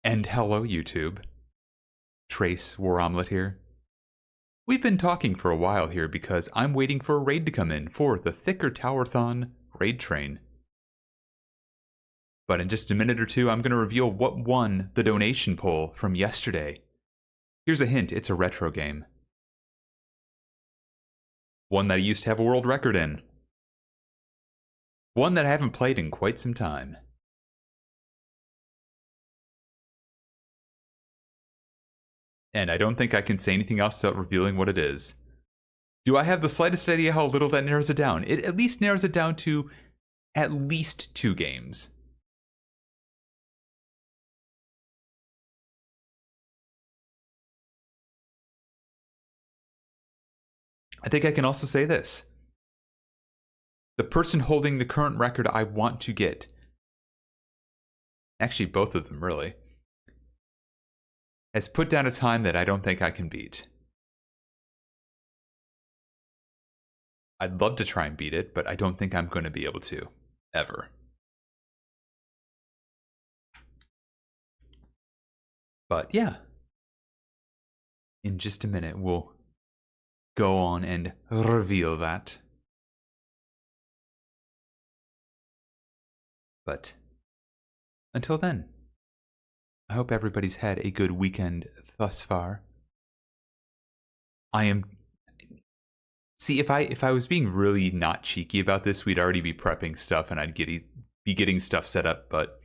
And hello, YouTube. Trace War Omelette here. We've been talking for a while here because I'm waiting for a raid to come in for the Thicker Towerthon raid train. But in just a minute or two, I'm going to reveal what won the donation poll from yesterday. Here's a hint, it's a retro game. One that I used to have a world record in. One that I haven't played in quite some time. And I don't think I can say anything else without revealing what it is. Do I have the slightest idea how little that narrows it down? It at least narrows it down to at least 2 games. I think I can also say this. The person holding the current record I want to get, actually both of them really, has put down a time that I don't think I can beat. I'd love to try and beat it, but I don't think I'm going to be able to, ever. But yeah, in just a minute we'll go on and reveal that. But until then, I hope everybody's had a good weekend thus far. See, if I was being really not cheeky about this, we'd already be prepping stuff and I'd be getting stuff set up, but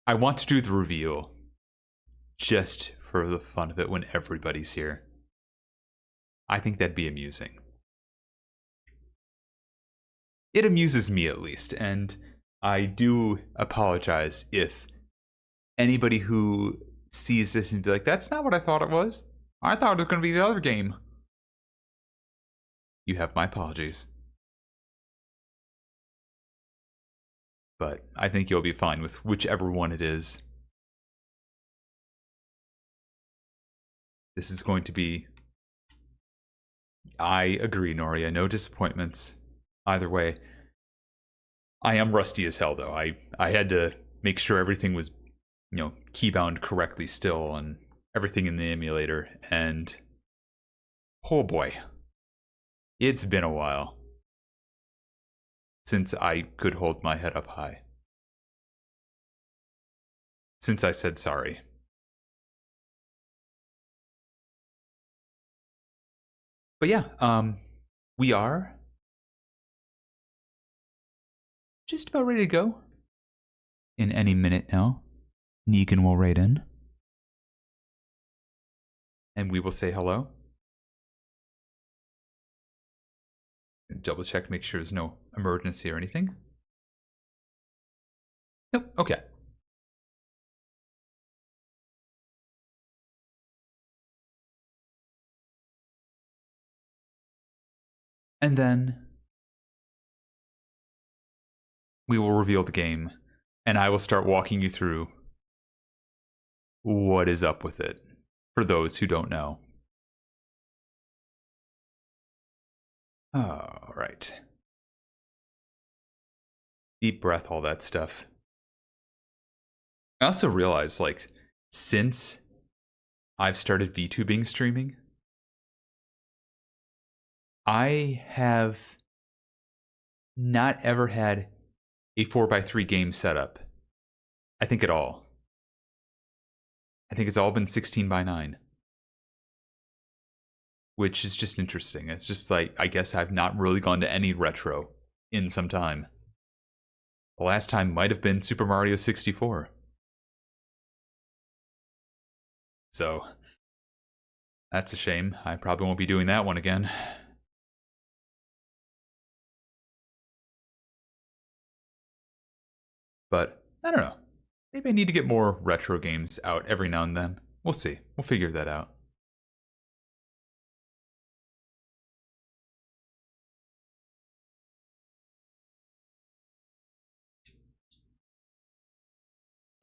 I want to do the reveal just for the fun of it when everybody's here. I think that'd be amusing. It amuses me at least, and I do apologize if anybody who sees this and be like, that's not what I thought it was. I thought it was going to be the other game. You have my apologies. But I think you'll be fine with whichever one it is. This is going to be... I agree, Noria. No disappointments. Either way. I am rusty as hell, though. I had to make sure everything was, keybound correctly still and everything in the emulator. And... oh boy. It's been a while since I could hold my head up high. Since I said sorry. But yeah, we are just about ready to go. In any minute now, Negan will raid in. And we will say hello. Double check, make sure there's no emergency or anything. Nope, okay. And then we will reveal the game, and I will start walking you through what is up with it, for those who don't know. All right. Deep breath, all that stuff. I also realized, since I've started VTubing streaming, I have not ever had a 4x3 game setup. I think at all. I think it's all been 16:9. Which is just interesting. It's just I guess I've not really gone to any retro in some time. The last time might have been Super Mario 64. So, that's a shame. I probably won't be doing that one again. But, I don't know. Maybe I need to get more retro games out every now and then. We'll see. We'll figure that out.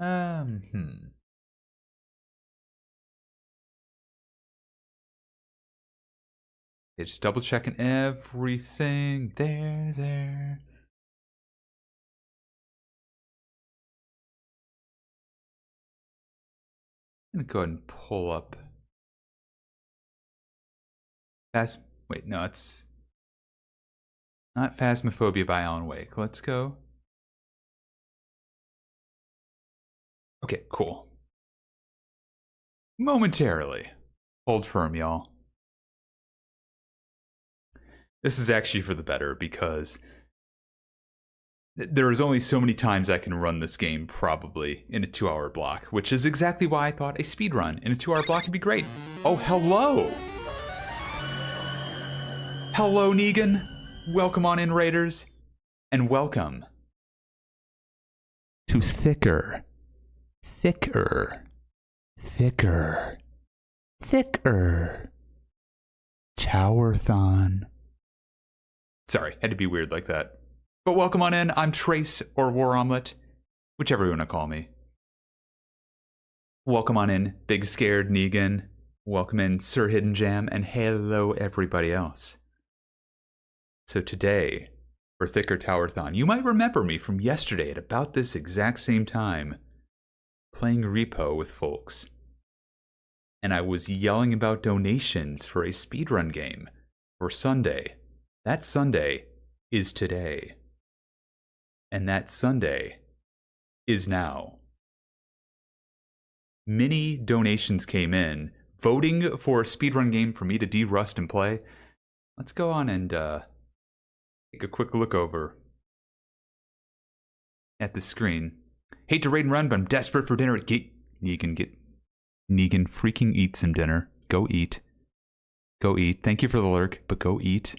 Okay, just double checking everything. There. I'm gonna go ahead and pull up wait, no, it's not Phasmophobia by Alan Wake. Let's go. Okay, cool. Momentarily. Hold firm, y'all. This is actually for the better because there is only so many times I can run this game probably in a 2-hour block, which is exactly why I thought a speedrun in a 2-hour block would be great. Oh, hello! Hello, Negan. Welcome on in, Raiders. And welcome to Thicker, Thicker, Thicker, Thicker Towerthon. Sorry, had to be weird like that. But welcome on in. I'm Trace, or War Omelet, whichever you want to call me. Welcome on in, Big Scared Negan. Welcome in, Sir Hidden Jam, and hello everybody else. So today, for Thicker Towerthon, you might remember me from yesterday at about this exact same time, playing Repo with folks. And I was yelling about donations for a speedrun game for Sunday. That Sunday is today. And that Sunday is now. Many donations came in, voting for a speedrun game for me to de-rust and play. Let's go on and take a quick look over at the screen. Hate to raid and run, but I'm desperate for dinner. Negan freaking eat some dinner. Go eat. Go eat. Thank you for the lurk, but go eat.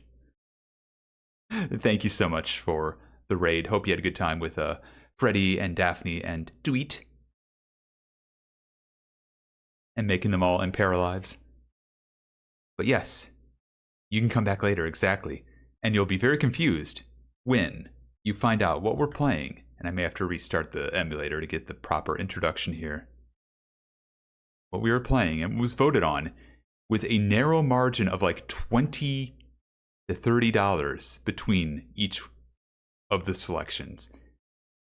Thank you so much for the raid. Hope you had a good time with Freddy and Daphne and Dweet. And making them all impair lives. But yes, you can come back later, exactly. And you'll be very confused when you find out what we're playing. And I may have to restart the emulator to get the proper introduction here. What we were playing, and was voted on with a narrow margin of like $20 to $30 between each of the selections.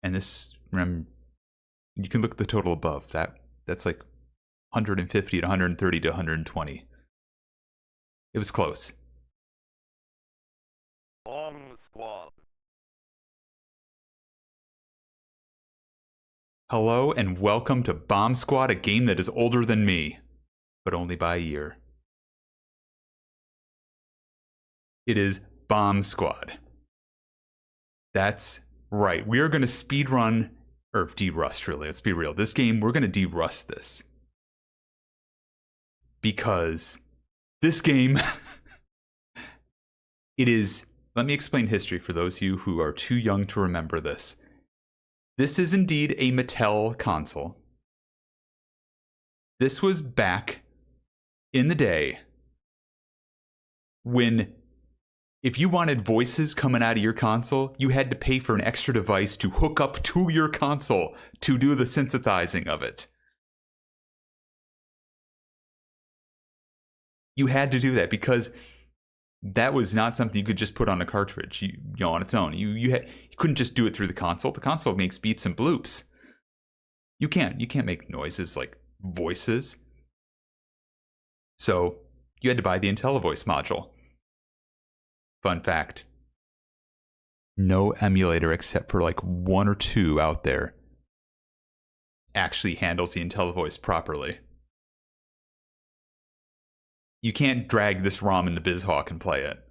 And this, remember, you can look at the total above. That's like 150 to 130 to 120. It was close. Squad. Hello and welcome to Bomb Squad, a game that is older than me, but only by a year. It is Bomb Squad. That's right. We are going to speedrun, or de-rust really, let's be real. This game, we're going to de-rust this. Because this game, it is, let me explain history for those of you who are too young to remember this. This is indeed a Mattel console. This was back in the day when if you wanted voices coming out of your console, you had to pay for an extra device to hook up to your console to do the synthesizing of it. You had to do that because that was not something you could just put on a cartridge, you know, on its own. You couldn't just do it through the console. The console makes beeps and bloops. You can't make noises like voices. So you had to buy the IntelliVoice module. Fun fact: no emulator except for like 1 or 2 out there actually handles the IntelliVoice properly. You can't drag this ROM into BizHawk and play it.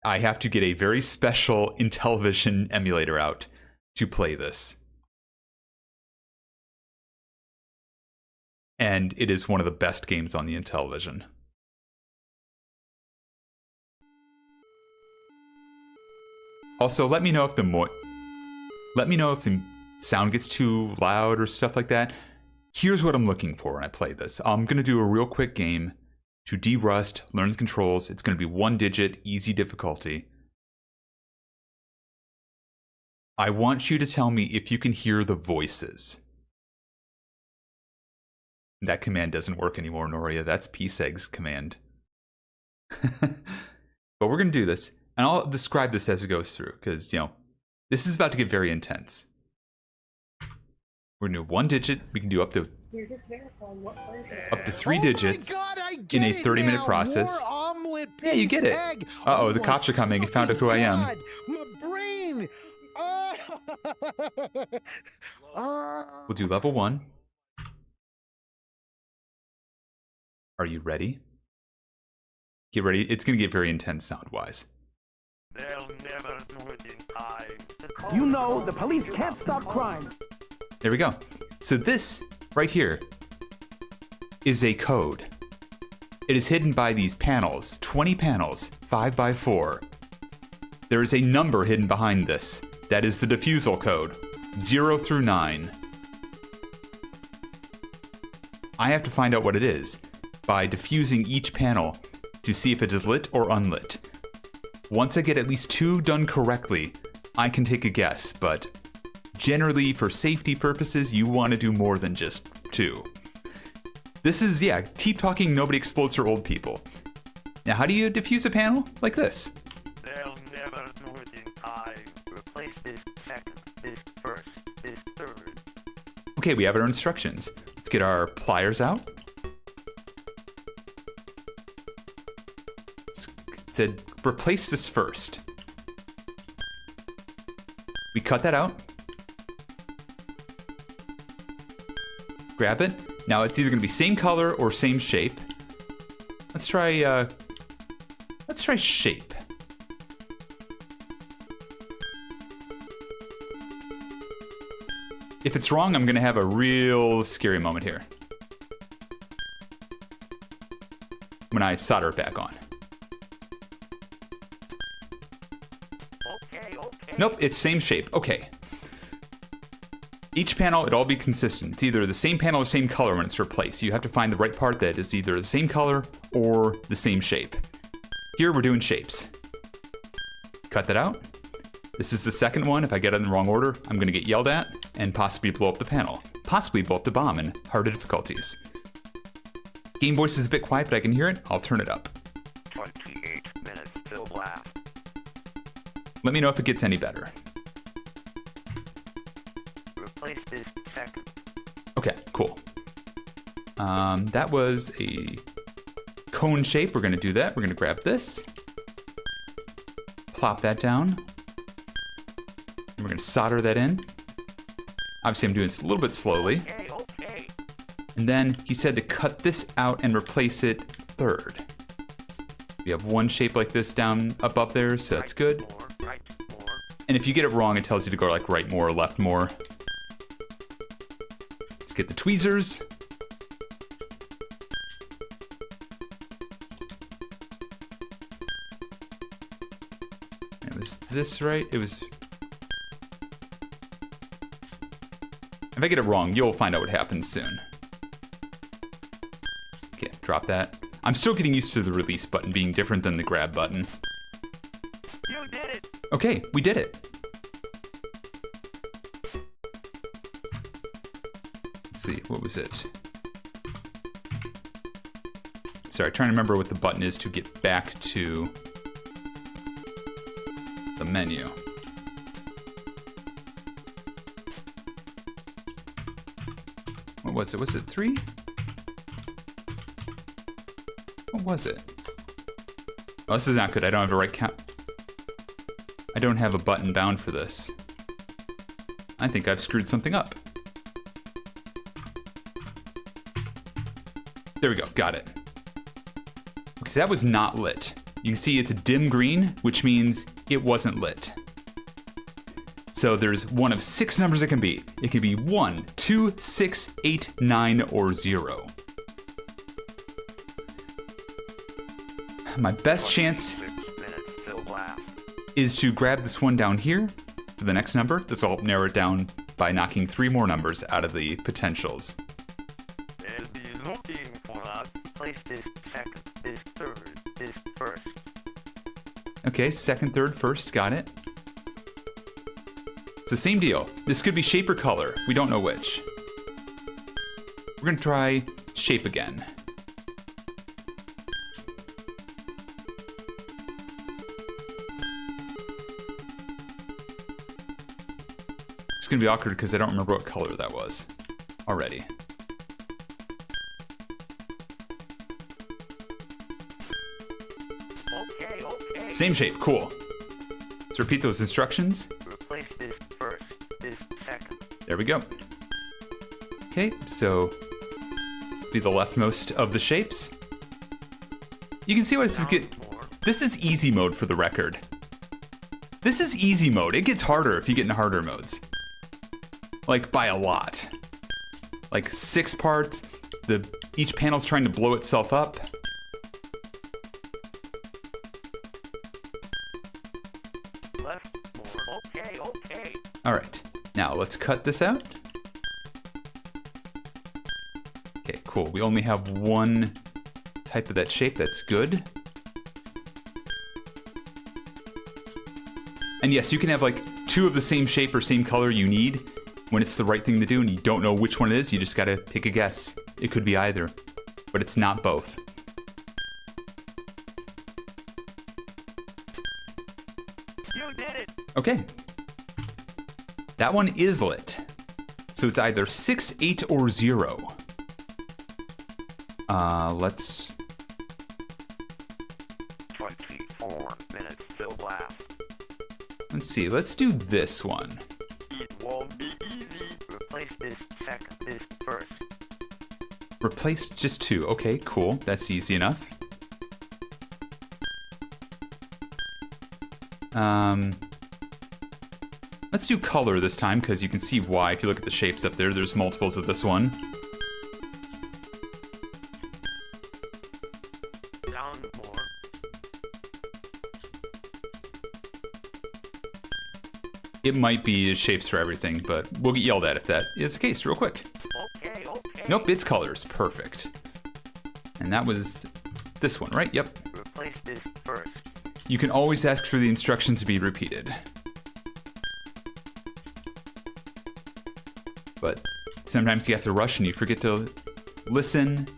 I have to get a very special Intellivision emulator out to play this. And it is one of the best games on the Intellivision. Also, let me know if the sound gets too loud or stuff like that. Here's what I'm looking for when I play this. I'm going to do a real quick game to de-rust, learn the controls. It's going to be 1-digit, easy difficulty. I want you to tell me if you can hear the voices. That command doesn't work anymore, Noria. That's PSEG's command. But we're going to do this, and I'll describe this as it goes through, because, you know, this is about to get very intense. We're gonna do 1 digit. We can do up to You're just verifying what version. up to 3 digits in a 30-minute process. Yeah, you get it. Uh-oh, the cops are coming. He found out who I am. My brain. We'll do level 1. Are you ready? Get ready. It's gonna get very intense sound-wise. They'll never do it in time. You know, the police can't stop crime. There we go. So this right here is a code. It is hidden by these panels, 20 panels, 5 by 4. There is a number hidden behind this. That is the defusal code, 0 through 9. I have to find out what it is by diffusing each panel to see if it is lit or unlit. Once I get at least 2 done correctly, I can take a guess, but generally, for safety purposes, you want to do more than just 2. This is, yeah, keep talking, nobody explodes for old people. Now, how do you diffuse a panel? Like this. They'll never do it in time. Replace this second, this first, this third. Okay, we have our instructions. Let's get our pliers out. It said, replace this first. We cut that out. Grab it. Now it's either gonna be same color or same shape. Let's try shape. If it's wrong, I'm gonna have a real scary moment here when I solder it back on. Okay. Nope, it's same shape. Okay. Each panel, it'll all be consistent. It's either the same panel or same color when it's replaced. You have to find the right part that is either the same color or the same shape. Here, we're doing shapes. Cut that out. This is the second one. If I get it in the wrong order, I'm gonna get yelled at and possibly blow up the panel. Possibly blow up the bomb in harder difficulties. Game voice is a bit quiet, but I can hear it. I'll turn it up. 28 minutes till blast. Let me know if it gets any better. Replace this second. Okay, cool. That was a cone shape. We're gonna do that. We're gonna grab this. Plop that down. And we're gonna solder that in. Obviously, I'm doing this a little bit slowly. Okay. And then he said to cut this out and replace it third. We have one shape like this down above there, so that's good. Right more. And if you get it wrong, it tells you to go like right more or left more. Let's get the tweezers. It was this right? It was... If I get it wrong, you'll find out what happens soon. Okay, drop that. I'm still getting used to the release button being different than the grab button. You did it. Okay, we did it. Let's see, what was it? Sorry, trying to remember what the button is to get back to the menu. What was it? Was it 3? What was it? Oh, this is not good. I don't have a right count. I don't have a button bound for this. I think I've screwed something up. There we go. Got it. Okay, so that was not lit. You can see it's a dim green, which means it wasn't lit. So there's one of 6 numbers it can be. It can be 1, 2, 6, 8, 9, or 0. My best chance 26 minutes till blast. is to grab this one down here for the next number. This will narrow it down by knocking 3 more numbers out of the potentials. They'll be looking for us. Place this second, this third, this first. Okay, second, third, first, got it. So same deal. This could be shape or color. We don't know which. We're gonna try shape again. Just going to be awkward because I don't remember what color that was already. Okay. Same shape, cool. Let's repeat those instructions. Replace this first, this second. There we go. Okay, so be the leftmost of the shapes. You can see why this is good. More. This is easy mode for the record. This is easy mode. It gets harder if you get in harder modes. Like by a lot. Like 6 parts. Each panel's trying to blow itself up. Left more. Okay. Alright, now let's cut this out. Okay, cool. We only have one type of that shape. That's good. And yes, you can have like 2 of the same shape or same color you need when it's the right thing to do and you don't know which one it is. You just gotta take a guess. It could be either, but it's not both. You did it. Okay. That one is lit. So it's either 6, 8, or 0. Let's... 24 minutes till blast. Let's see. Let's do this one. It won't be easy. Replace this second, this first. Replace just 2. Okay, cool. That's easy enough. Let's do color this time, because you can see why. If you look at the shapes up there, there's multiples of this one. Down more. It might be shapes for everything, but we'll get yelled at if that is the case real quick. Okay. Nope, it's colors. Perfect. And that was this one, right? Yep. Replace this first. You can always ask for the instructions to be repeated. But sometimes you have to rush and you forget to listen.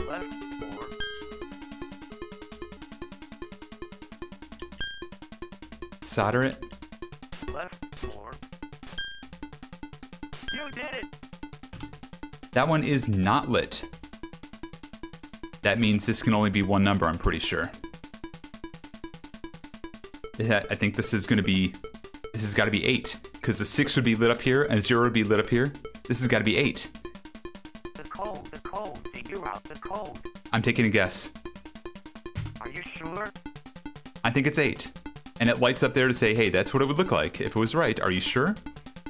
Left more. Solder it. Left more. You did it. That one is not lit. That means this can only be one number, I'm pretty sure. Yeah, I think this is going to be... This has got to be 8. Because the 6 would be lit up here and 0 would be lit up here. This has got to be 8. The code. Figure out the code. I'm taking a guess. Are you sure? I think it's 8. And it lights up there to say, hey, that's what it would look like if it was right. Are you sure?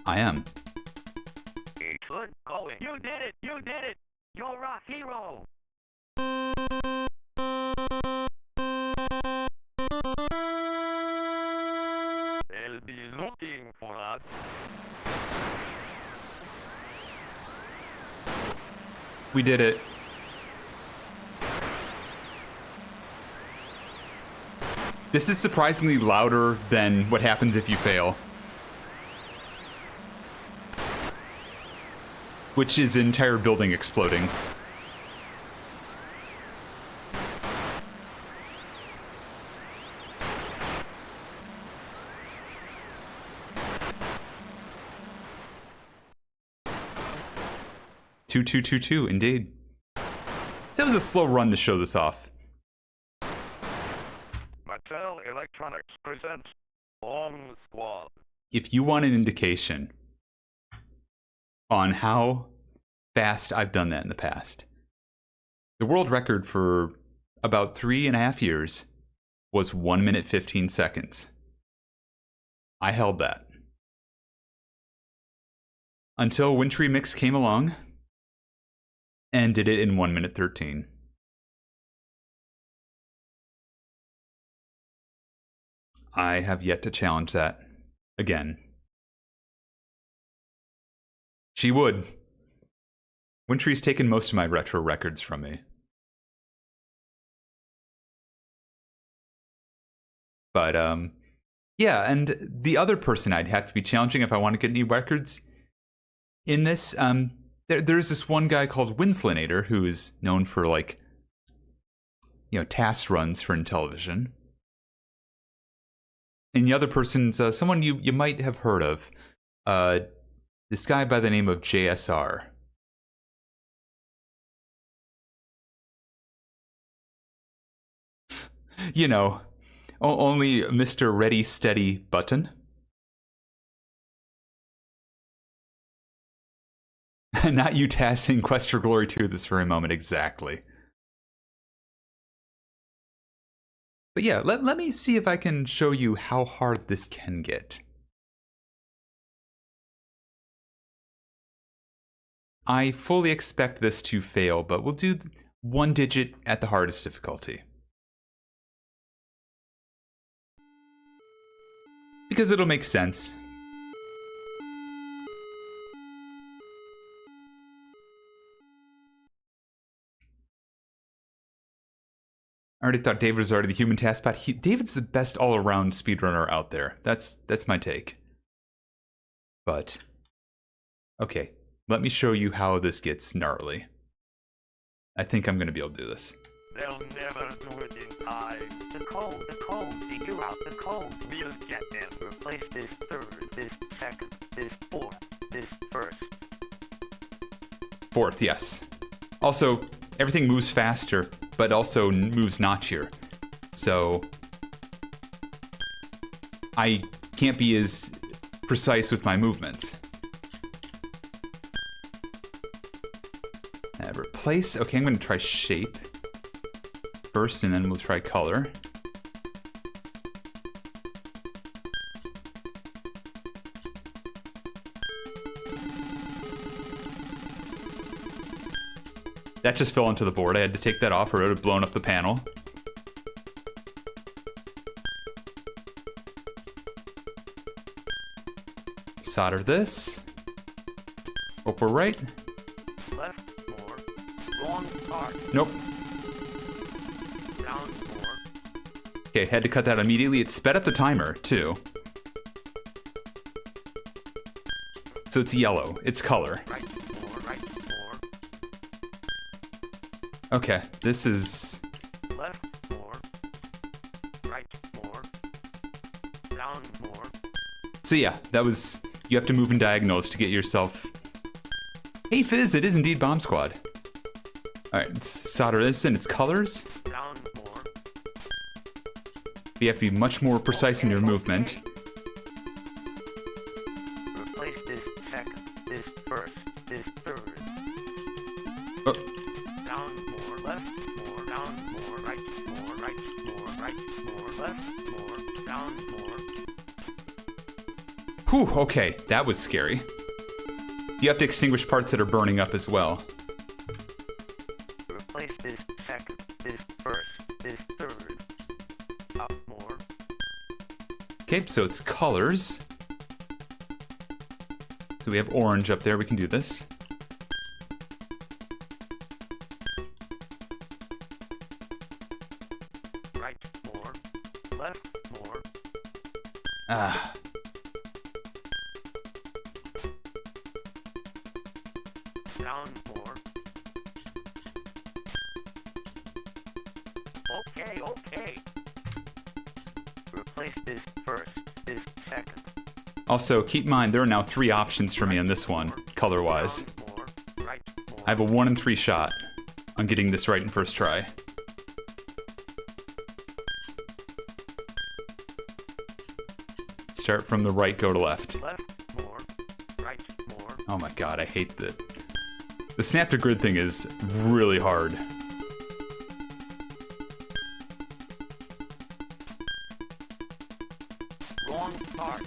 I am. Good going. You did it. You're a hero. They'll be looking for us. We did it. This is surprisingly louder than what happens if you fail. Which is an entire building exploding. Two, two, two, two, indeed. That was a slow run to show this off. Mattel Electronics presents Bomb Squad. If you want an indication on how fast I've done that in the past, the world record for about 3.5 years was 1 minute 15 seconds. I held that. Until Wintry Mix came along and did it in 1 minute 13. I have yet to challenge that again. She would. Wintry's taken most of my retro records from me. But, yeah, and the other person I'd have to be challenging if I want to get any records in this, there's this one guy called Winslinator who is known for, like, you know, task runs for Intellivision. And the other person's someone you might have heard of. This guy by the name of JSR. You know, only Mr. Ready Steady Button. Not you tassing Quest for Glory 2 this very moment, exactly. But yeah, let me see if I can show you how hard this can get. I fully expect this to fail, but we'll do 1 digit at the hardest difficulty. Because it'll make sense. I already thought David was already the human task bot. David's the best all-around speedrunner out there. That's my take. But, okay, let me show you how this gets gnarly. I think I'm gonna be able to do this. They'll never do it in time. The code, figure out the code. We'll get them. Replace this third, this second, this fourth, this first. Fourth, yes. Also, everything moves faster, but also moves notchier. So, I can't be as precise with my movements. Replace, okay, I'm gonna try shape first, and then we'll try color. That just fell onto the board. I had to take that off or it would have blown up the panel. Solder this. Hope we're right. Left more. Wrong part. Nope. Down more. Okay, had to cut that immediately. It sped up the timer, too. So it's yellow. It's color. Right more. Right more. Okay, this is... Left more. Right more. Down more. So yeah, that was... You have to move in diagonals to get yourself... Hey Fizz, it is indeed Bomb Squad. Alright, let's solder this in its colors. Down more. You have to be much more precise in your movement. Replace this second, this first, this third. Oh, Down more, left more, down more, right more, right more, right more, left more, down more. whew, okay, that was scary. You have to extinguish parts that are burning up as well. Replace this second, this first, this third. Up more. Okay, so it's colors. So we have orange up there, we can do this. Right more. Left more. Ah, Down more. Okay, okay. Replace this first, this second. also, keep in mind, there are now 3 options for me on this one, color-wise. Down more, right more. I have a 1 in 3 shot on getting this right in first try. Start from the right, go to left. Left more, right more. Oh my god, I hate the snap to grid thing is really hard. Wrong part.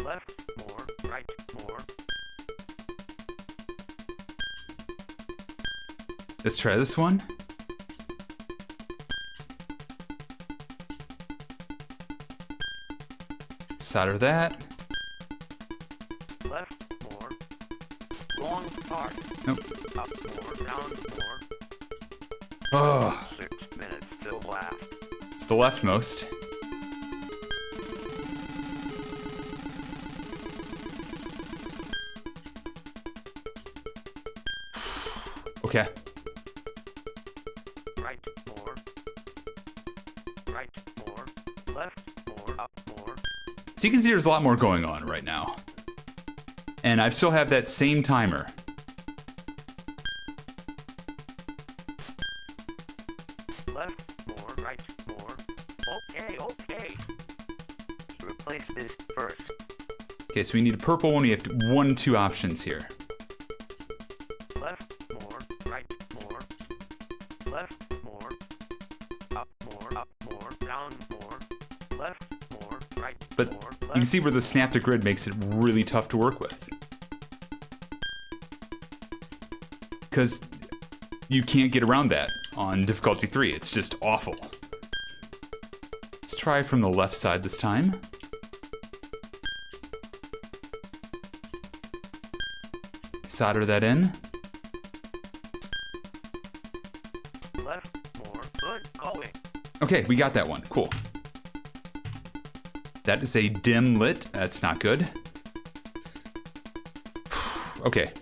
Left more, right more. Let's try this one. Solder that. Left more. Wrong part. Nope. Up more, down more. Oh, 6 minutes till last. it's the leftmost. Okay. Right more. Right more. So you can see there's a lot more going on right now. And I still have that same timer. Left, more, right, more. Okay, okay. Replace this first. Okay, so we need a purple one. We have 1, 2 options here. Left, more, right, more. Left, more. Up, more, down, more. Left, more, right, But more. you can see where the snap to grid makes it really tough to work with. Because you can't get around that on difficulty 3. It's just awful. Let's try from the left side this time. Solder that in. Left, more, good, going. Okay, we got that one. Cool. That is a dim lit. That's not good. Okay.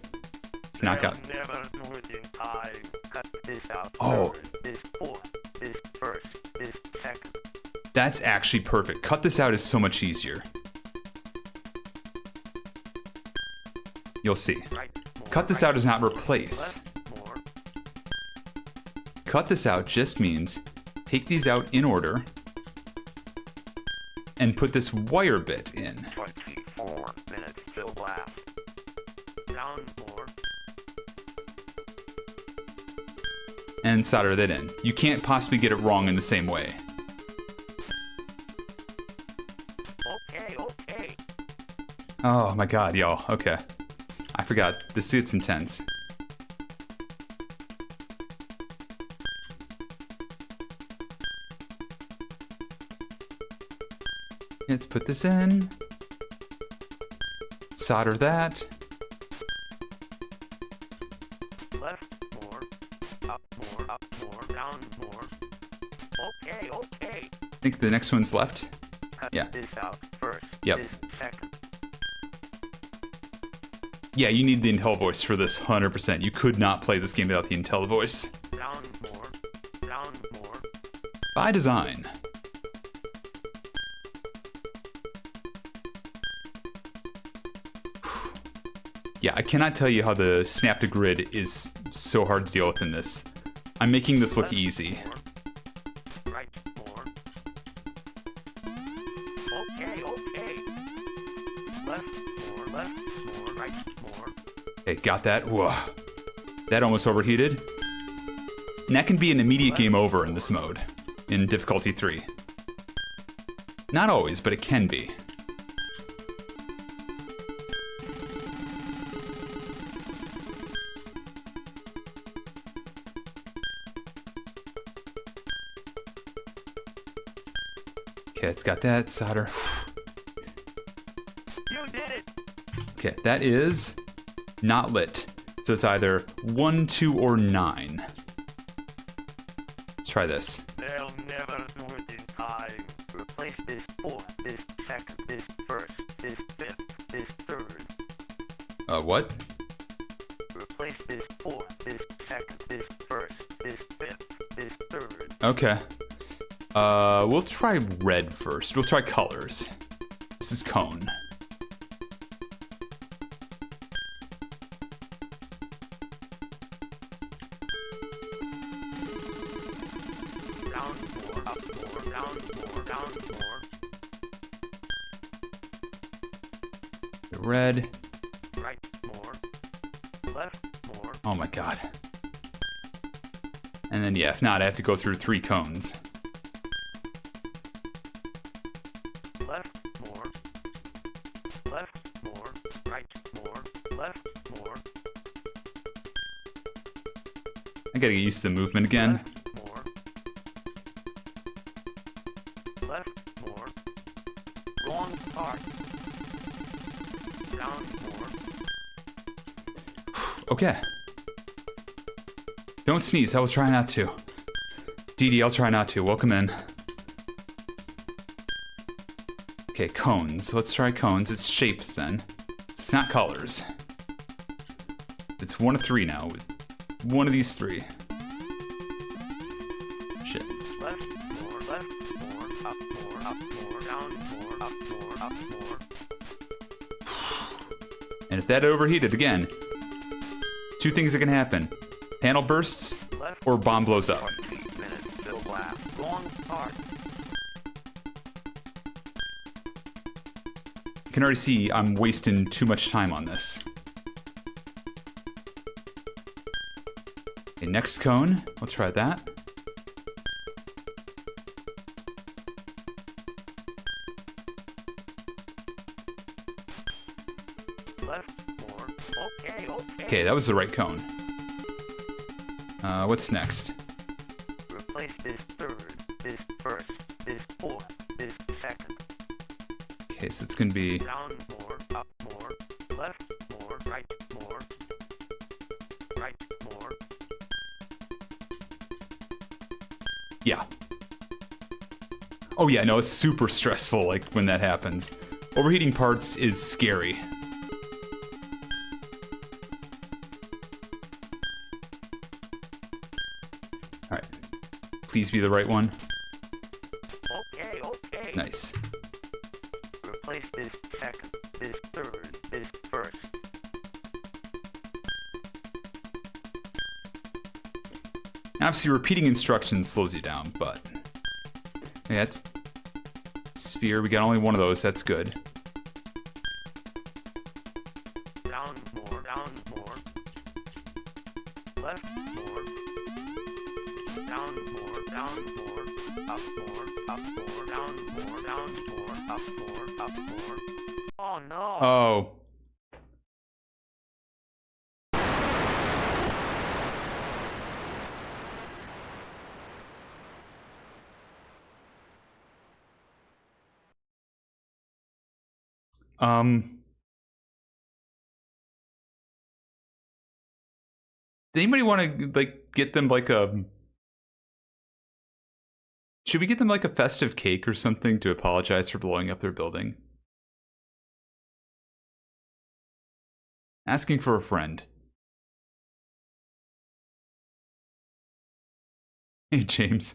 It's not got. Never do it in time. Cut this out. Oh. Third, this fourth, this first, this second. That's actually perfect. Cut this out is so much easier. You'll see. Right, more, Cut this right, out does not replace. left, more. Cut this out just means take these out in order and put this wire bit in. 24 minutes till blast. Down, more. And solder that in. You can't possibly get it wrong in the same way. Okay, okay. Oh my god, y'all. Okay. I forgot. This gets intense. Let's put this in. Solder that. Left, more. Up, more, down, more. Okay, okay. I think the next one's left. Cut Yeah. this out first. Yep. This second. Yeah, you need the IntelliVoice for this 100%. You could not play this game without the IntelliVoice. Down, more. Down, more. By design. Yeah, I cannot tell you how the snap to grid is so hard to deal with in this. I'm making this look Left, easy. more. Right, more. Okay, okay. Left, more, right, more. Okay, got that. Whoa. That almost overheated. And that can be an immediate game over in this mode, in difficulty 3. Not always, but it can be. Okay, it's got that solder. You did it! Okay, that is not lit. So it's either 1, 2, or 9. Let's try this. They'll never do it in time. Replace this fourth, this second, this first, this fifth, this third. What? Replace this fourth, this second, this first, this fifth, this third. Okay. We'll try red first. We'll try colors. This is cone. Down more, up more, down more, down more. Red. Right more. Left more. Oh my god. And then, yeah, if not, I have to go through 3 cones. Left more. Left more. Right more. Left more. I gotta get used to the movement again. Left more. Left more. Wrong part. Down more. Okay. Don't sneeze. I will try not to. DD, I'll try not to. Welcome in. Okay, cones. Let's try cones. It's shapes then. It's not colors. It's 1 of 3 now. One of these 3. Shit. Left more. Left more. Up more. Up more. Down more. Up more. Up more. And if that overheated again, two things that can happen. Panel bursts Left or bomb blows up. 20 minutes till blast. Long start. You can already see I'm wasting too much time on this. Okay, next cone. We'll try that. Left more. Okay, okay. Okay, that was the right cone. What's next? Replace this third, this first, this fourth, this second. Okay, so it's gonna be... Down more, up more, left more, right more, right more. Yeah. Oh yeah, no, it's super stressful, like, when that happens. Overheating parts is scary. Alright. Please be the right one. Okay, okay. Nice. Replace this second, this third, this first. Obviously, repeating instructions slows you down, but... Yeah, it's... Sphere, we got only one of those, that's good. Down more, left more, down more, up more, down more, up more. Oh no! Oh. Does anybody want to, like, get them, like, a... Should we get them, like, a festive cake or something to apologize for blowing up their building? Asking for a friend. Hey, James.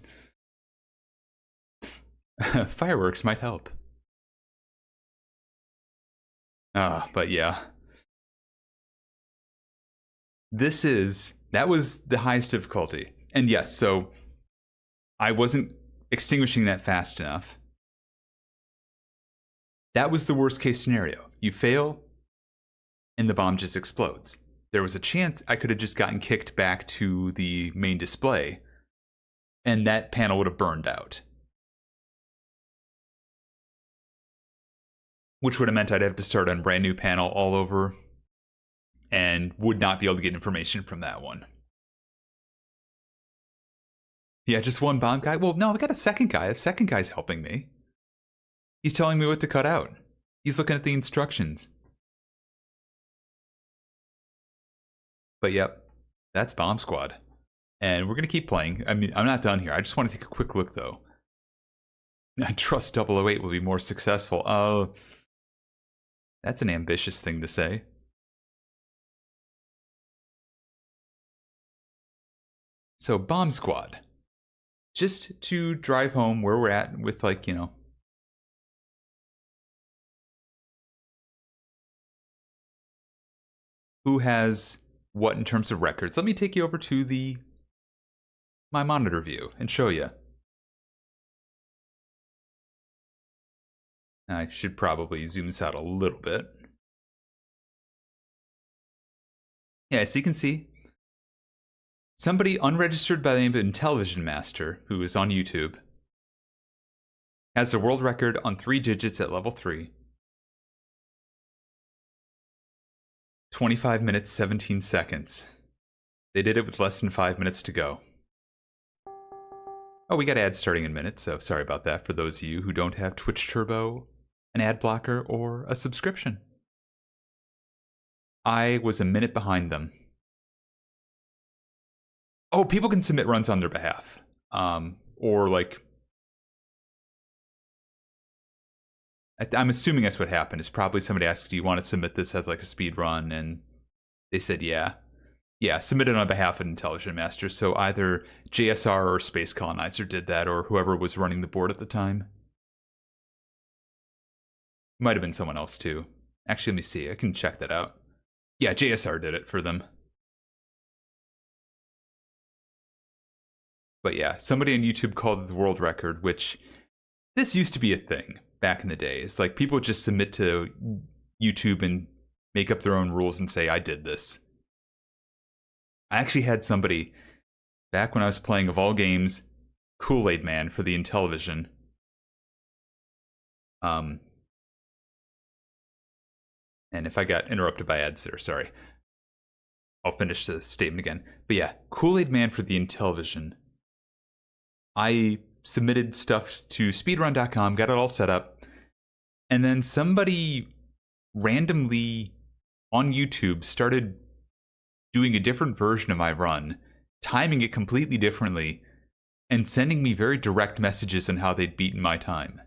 Fireworks might help. But yeah. That was the highest difficulty. And yes, so I wasn't extinguishing that fast enough. That was the worst case scenario. You fail, and the bomb just explodes. There was a chance I could have just gotten kicked back to the main display, and that panel would have burned out. Which would have meant I'd have to start on a brand new panel all over, and would not be able to get information from that one. Yeah, just one bomb guy? Well, no, we got a second guy. The second guy's helping me. He's telling me what to cut out. He's looking at the instructions. But yep, that's Bomb Squad. And we're going to keep playing. I mean, I'm not done here. I just want to take a quick look, though. I trust 008 will be more successful. Oh, that's an ambitious thing to say. So, Bomb Squad. Just to drive home where we're at with, like, you know, who has what in terms of records. Let me take you over to my monitor view and show you. I should probably zoom this out a little bit. Yeah, so you can see somebody unregistered by the name of Intellivision Master, who is on YouTube, has the world record on 3 digits at level 3. 25 minutes, 17 seconds. They did it with less than 5 minutes to go. Oh, we got ads starting in minutes, so sorry about that for those of you who don't have Twitch Turbo, an ad blocker, or a subscription. I was a minute behind them. Oh, people can submit runs on their behalf. Or like... I'm assuming that's what happened. Is probably somebody asked, do you want to submit this as like a speed run? And they said, yeah. Yeah, submitted on behalf of Intelligent Master. So either JSR or Space Colonizer did that, or whoever was running the board at the time. Might have been someone else too. Actually, let me see. I can check that out. Yeah, JSR did it for them. But yeah, somebody on YouTube called it the world record, which this used to be a thing back in the days. Like, people would just submit to YouTube and make up their own rules and say, I did this. I actually had somebody, back when I was playing, of all games, Kool-Aid Man for the Intellivision. And if I got interrupted by ads there, sorry. I'll finish the statement again. But yeah, Kool-Aid Man for the Intellivision. I submitted stuff to speedrun.com, got it all set up, and then somebody randomly on YouTube started doing a different version of my run, timing it completely differently, and sending me very direct messages on how they'd beaten my time.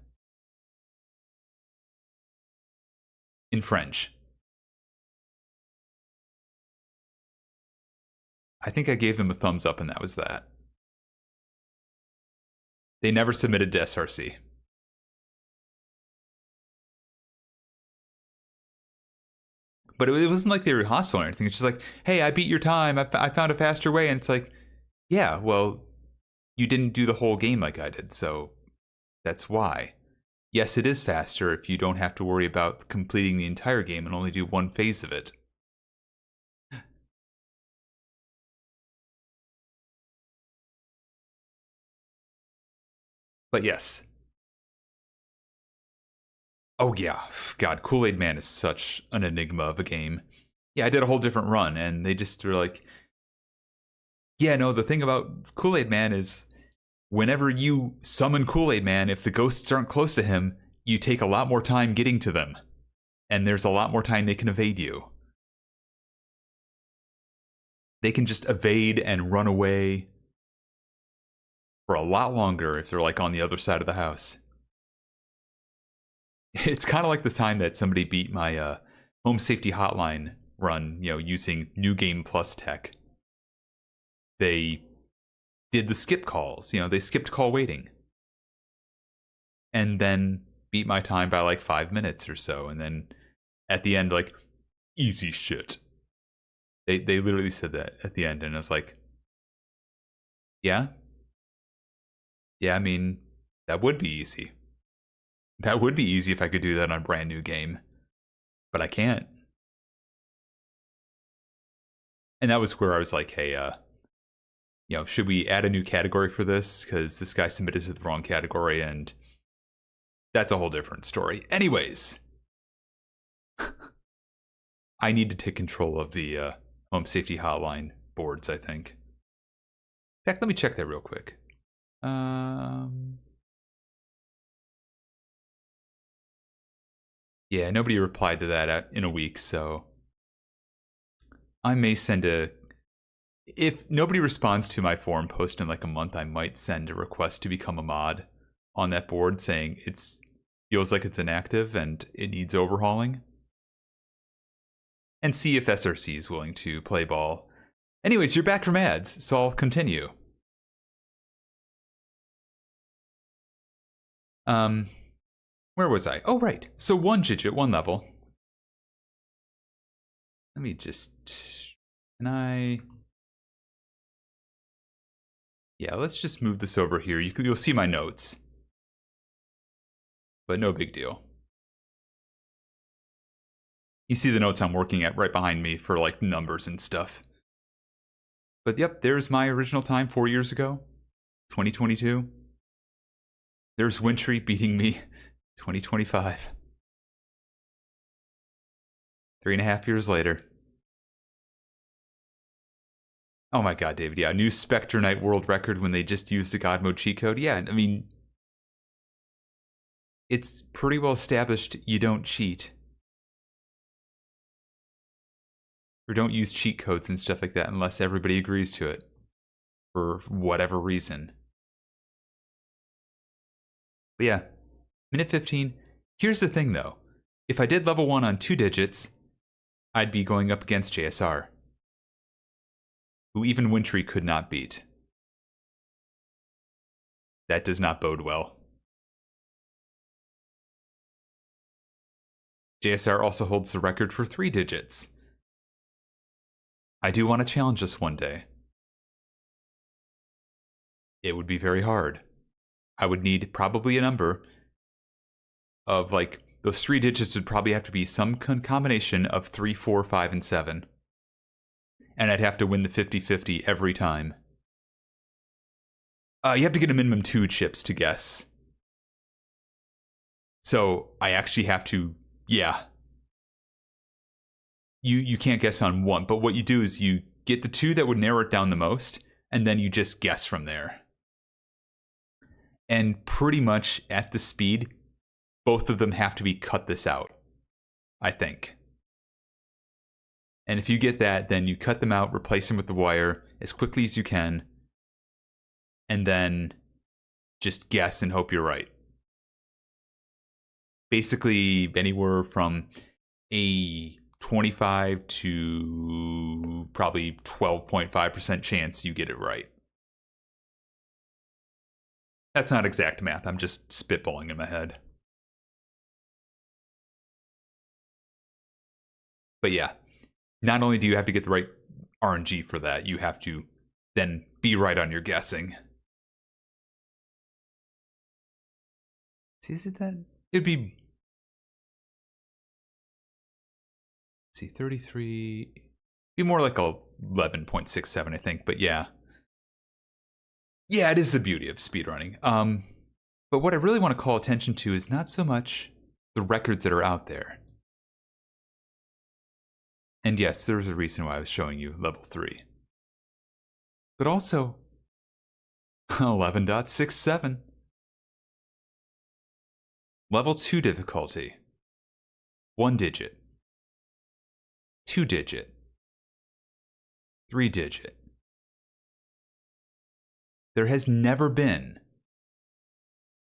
In French. I think I gave them a thumbs up and that was that. They never submitted to SRC. But it wasn't like they were hostile or anything. It's just like, hey, I beat your time. I found a faster way. And it's like, yeah, well, you didn't do the whole game like I did, so that's why. Yes, it is faster if you don't have to worry about completing the entire game and only do one phase of it. But yes. Oh yeah, God, Kool-Aid Man is such an enigma of a game. Yeah, I did a whole different run, and they just were like, yeah, no, the thing about Kool-Aid Man is whenever you summon Kool-Aid Man, if the ghosts aren't close to him, you take a lot more time getting to them. And there's a lot more time they can evade you. They can just evade and run away for a lot longer if they're like on the other side of the house. It's kind of like the time that somebody beat my home safety hotline run, you know, using New Game Plus tech. They did the skip calls, you know, they skipped call waiting. And then beat my time by like 5 minutes or so. And then at the end, like, easy shit. They literally said that at the end, and I was like, yeah? Yeah, I mean, that would be easy. That would be easy if I could do that on a brand new game. But I can't. And that was where I was like, hey, you know, should we add a new category for this? Because this guy submitted to the wrong category, and that's a whole different story. Anyways. I need to take control of the home safety hotline boards, I think. In fact, let me check that real quick. Yeah, nobody replied to that in a week, so I may send a... If nobody responds to my forum post in like a month, I might send a request to become a mod on that board saying it feels like it's inactive and it needs overhauling. And see if SRC is willing to play ball. Anyways, you're back from ads, so I'll continue. Where was I? Oh, right. So one digit, one level. Let me just... Can I... Yeah, let's just move this over here. You'll see my notes. But no big deal. You see the notes I'm working at right behind me for like numbers and stuff. But yep, there's my original time 4 years ago. 2022. There's Wintry beating me 2025. 3.5 years later. Oh my god, David, yeah, new Spectre Knight world record when they just used the God Mode cheat code. Yeah, I mean, it's pretty well established you don't cheat. Or don't use cheat codes and stuff like that unless everybody agrees to it. For whatever reason. But yeah, minute 15. Here's the thing though. If I did level 1 on 2 digits, I'd be going up against JSR. Who even Wintry could not beat. That does not bode well. JSR also holds the record for 3 digits. I do want to challenge us one day. It would be very hard. I would need probably a number of, like, those 3 digits would probably have to be some combination of 3, 4, 5, and 7. And I'd have to win the 50-50 every time. You have to get a minimum 2 chips to guess. So I actually have to, yeah. You can't guess on 1, but what you do is you get the 2 that would narrow it down the most, and then you just guess from there. And pretty much at the speed, both of them have to be cut this out, I think. And if you get that, then you cut them out, replace them with the wire as quickly as you can, and then just guess and hope you're right. Basically, anywhere from a 25 to probably 12.5% chance you get it right. That's not exact math, I'm just spitballing in my head. But yeah, not only do you have to get the right RNG for that, you have to then be right on your guessing. See, is it that? It'd be... see, 33... be more like a 11.67, I think, but yeah. Yeah, it is the beauty of speedrunning. But what I really want to call attention to is not so much the records that are out there. And yes, there's a reason why I was showing you level 3. But also 11.67. Level 2 difficulty. 1 digit. 2 digit. 3 digit. There has never been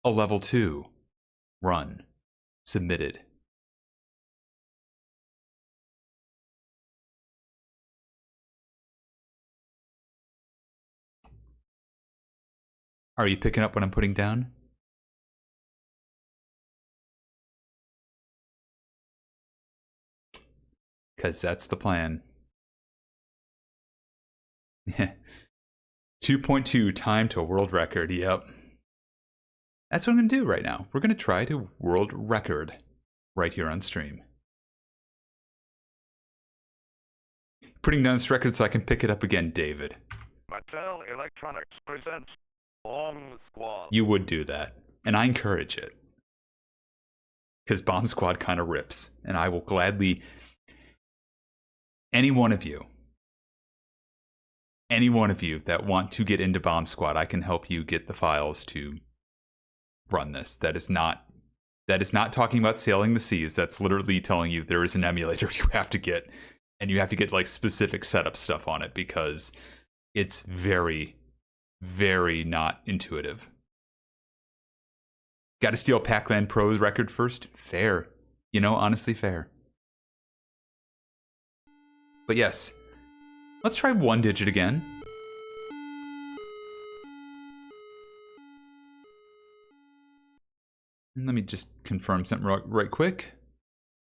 a level 2 run submitted. Are you picking up what I'm putting down? Because that's the plan. 2.2 time to world record, yep. That's what I'm going to do right now. We're going to try to world record right here on stream. Putting down this record so I can pick it up again, David. Mattel Electronics presents Bomb Squad. You would do that, and I encourage it. Because Bomb Squad kind of rips, and I will gladly... any one of you that want to get into Bomb Squad, I can help you get the files to run this. That is not talking about sailing the seas. That's literally telling you there is an emulator you have to get, and you have to get like specific setup stuff on it because it's very, very not intuitive. Got to steal Pac-Man Pro's record first? Fair. You know, honestly fair. But yes, let's try 1 digit again. And let me just confirm something right quick.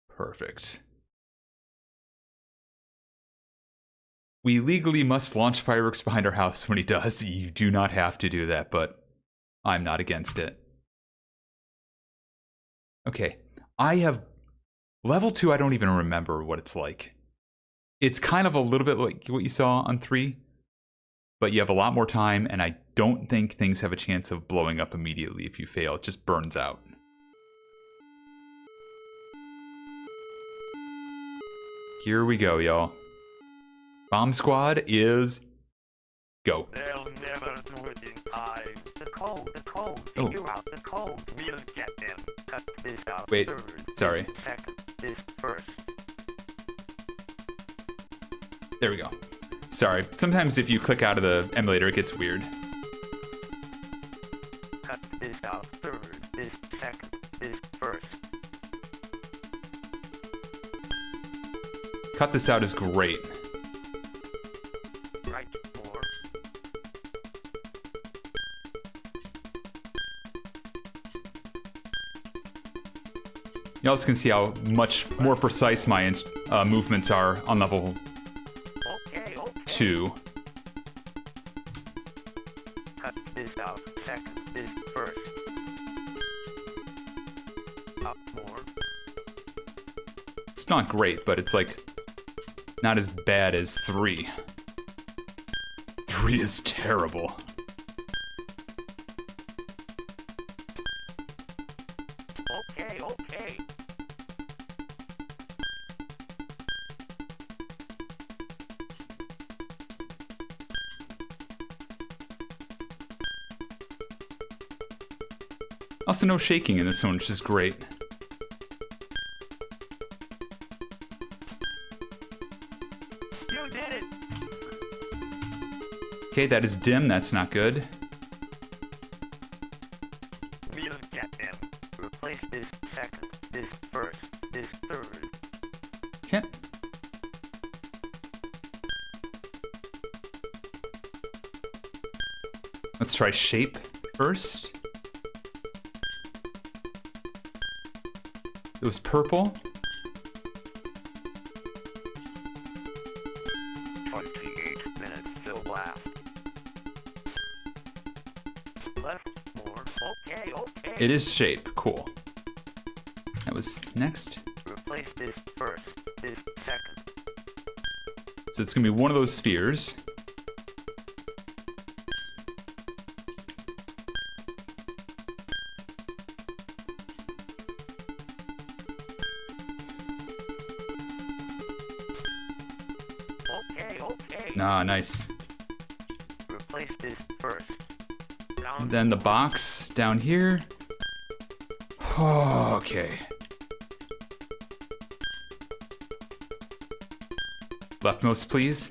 Perfect. We legally must launch fireworks behind our house when he does. You do not have to do that, but I'm not against it. Okay, I have level 2. I don't even remember what it's like. It's kind of a little bit like what you saw on 3, but you have a lot more time, and I don't think things have a chance of blowing up immediately if you fail. It just burns out. Here we go, y'all. Bomb Squad is go. They'll never do it in time. The code, Oh. figure out the code. We'll get them. Cut this out. Wait, third, sorry. This second, this first. There we go. Sorry. Sometimes if you click out of the emulator, it gets weird. Cut this out. Third, this second, this first. Cut this out is great. Right, 4. Y'all just can see how much more precise my movements are on level. Okay, 2. Cut this out. Second is first. Up more. It's not great, but it's like not as bad as 3. 3 is terrible. Okay, okay. Also, no shaking in this one, which is great. You did it. Okay, that is dim. That's not good. We'll get them. Replace this second, this first, this third. Okay. Let's try shape first. It was purple. 28 minutes till blast. Left more. Okay, okay. It is shape. Cool. That was next. Replace this first, this second. So it's gonna be one of those spheres. Okay, okay. Ah, nice. Replace this first. Down. Then the box down here. Oh, okay. Leftmost, please.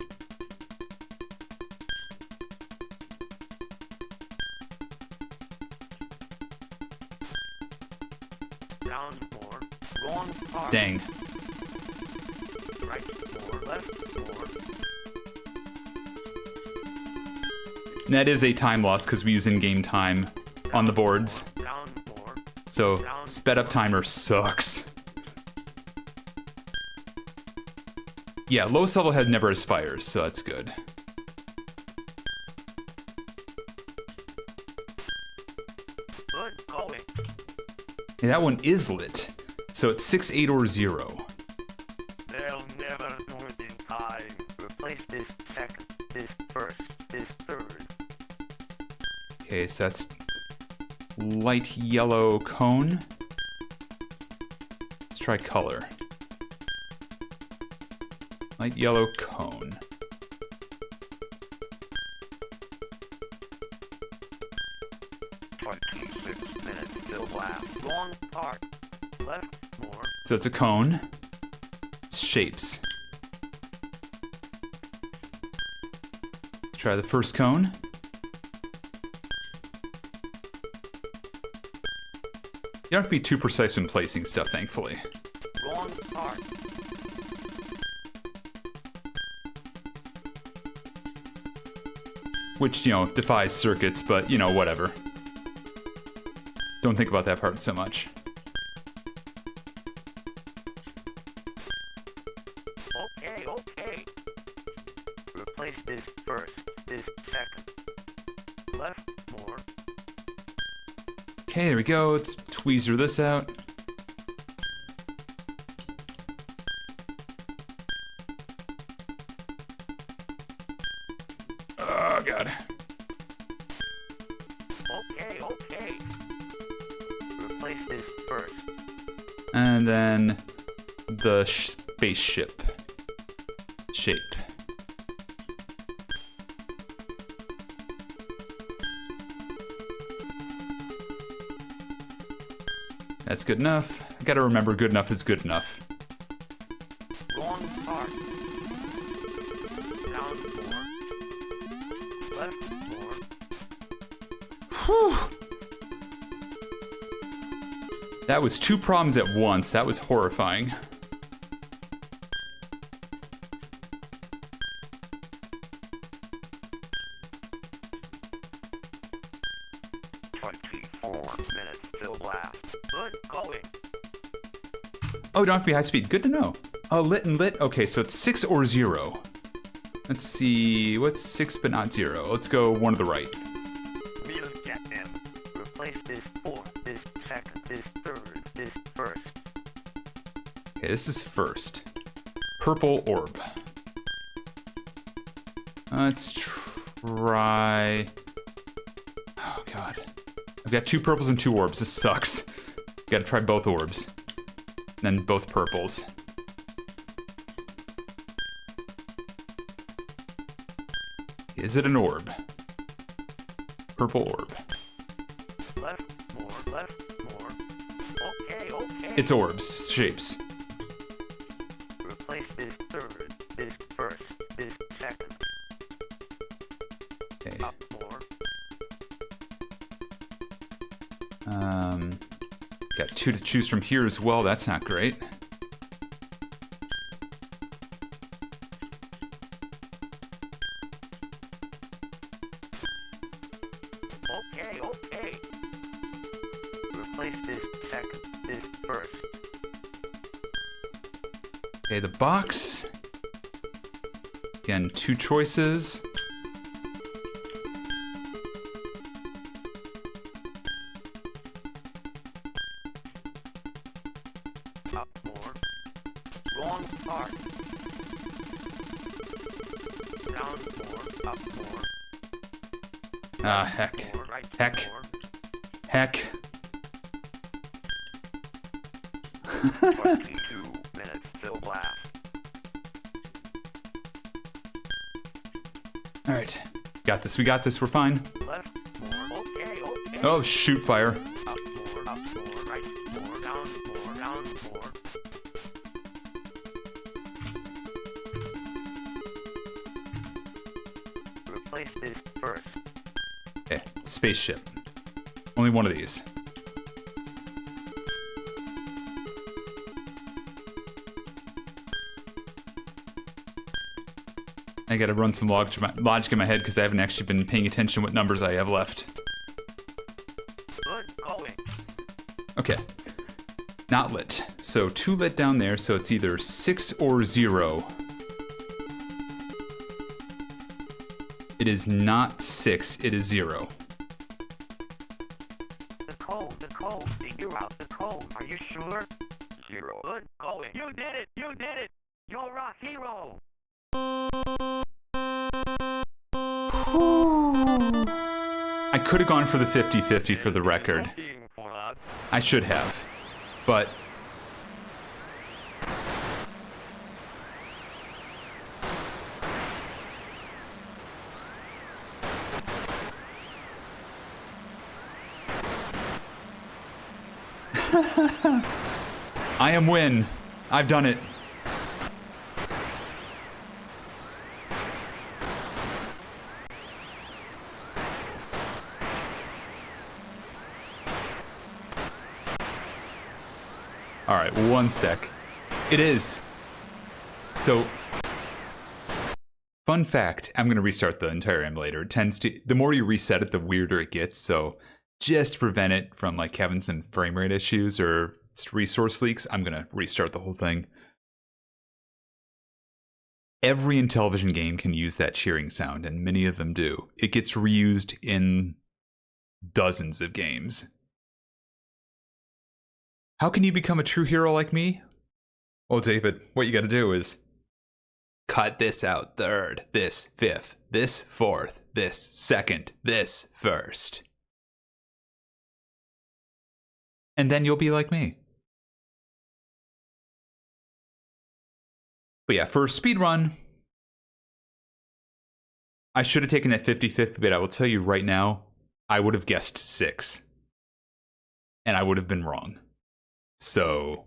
Down more. Wrong part. Dang. Right more. Left more. And that is a time loss because we use in-game time on the boards. Down more. So sped up timer sucks. Yeah, lowest level head never has fires, so that's good. Good going. Hey, that one is lit. So it's 6, 8, or 0. They'll never do it in time. Replace this second, this first, this third. Okay, so that's light yellow cone. Let's try color. Light yellow cone. Minutes till blast. Wrong part. Left more. So it's a cone. It's shapes. Let's try the first cone. You don't have to be too precise when placing stuff, thankfully. Wrong part. Which, you know, defies circuits, but, you know, whatever. Don't think about that part so much. Okay, okay. Replace this first, this second. Left more. Okay, there we go. Let's tweezer this out. Oh, God. Okay, okay. Replace this first. And then the spaceship shape. That's good enough. I gotta remember good enough is good enough. Wrong part. Down more. Left more. Whew. That was 2 problems at once. That was horrifying. Minutes till blast. Good going. Oh, don't have to be high speed. Good to know. Oh, lit and lit. Okay, so it's 6 or 0. Let's see, what's 6 but not 0? Let's go one to the right. We'll get them. Replace this 4, this 2nd, this 3rd, this 1st. Okay, this is first. Purple orb. Let's try... Oh god. I've got 2 purples and 2 orbs. This sucks. Gotta try both orbs. And then both purples. Is it an orb? Purple orb. Left, more. Okay, okay. It's orbs, shapes. Replace this 3rd, this 1st, this 2nd. Okay. Up more. Got 2 to choose from here as well. That's not great. Okay. Replace this 2nd, this 1st. Okay, the box. Again, 2 choices. Up more. Wrong part. Down more. Up more. Ah, heck. More. Right. Heck. More. Heck. 22 minutes till blast. Alright. Got this, we got this, we're fine. Left more. Okay. Oh, shoot fire. Up more. Right more. Down more. Replace this 1st. Okay, spaceship. Only one of these. I gotta run some logic in my head because I haven't actually been paying attention to what numbers I have left. Good going. Okay. Not lit. So 2 lit down there, so it's either 6 or 0. It is not 6, it is 0. The code. Figure out the code. Are you sure? 0. Good going. You did it. You're a hero. I could have gone for the 50-50 for the record. I should have. But... I am win. I've done it. Alright, one sec. It is. So, fun fact, I'm going to restart the entire emulator. It tends to, the more you reset it, the weirder it gets. So, just to prevent it from like having some frame rate issues or resource leaks, I'm going to restart the whole thing. Every Intellivision game can use that cheering sound, and many of them do. It gets reused in dozens of games. How can you become a true hero like me? Well, David, what you gotta do is cut this out 3rd, this 5th, this 4th, this 2nd, this 1st. And then you'll be like me. But yeah, for Speedrun, I should have taken that 50-50, but I will tell you right now, I would have guessed 6. And I would have been wrong. So,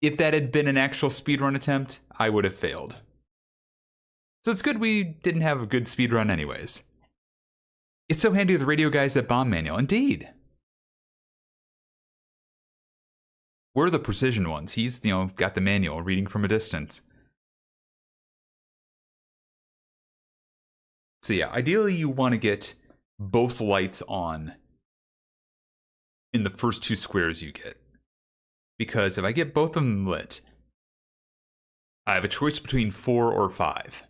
if that had been an actual speedrun attempt, I would have failed. So it's good we didn't have a good speedrun anyways. It's so handy with radio guys that bomb manual. Indeed. We're the precision ones. He's, got the manual, reading from a distance. So yeah, ideally you want to get both lights on in the first 2 squares you get. Because if I get both of them lit, I have a choice between 4 or 5.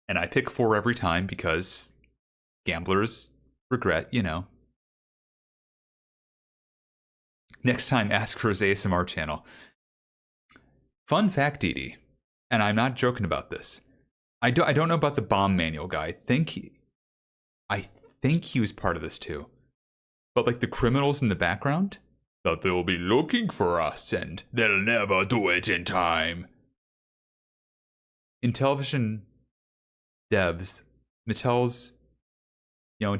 And I pick 4 every time because gamblers regret, you know. Next time, ask for his ASMR channel. Fun fact, Edie, and I'm not joking about this. I don't know about the bomb manual guy. I think he was part of this too. But like the criminals in the background, that they'll be looking for us and they'll never do it in time. In television devs, Mattel's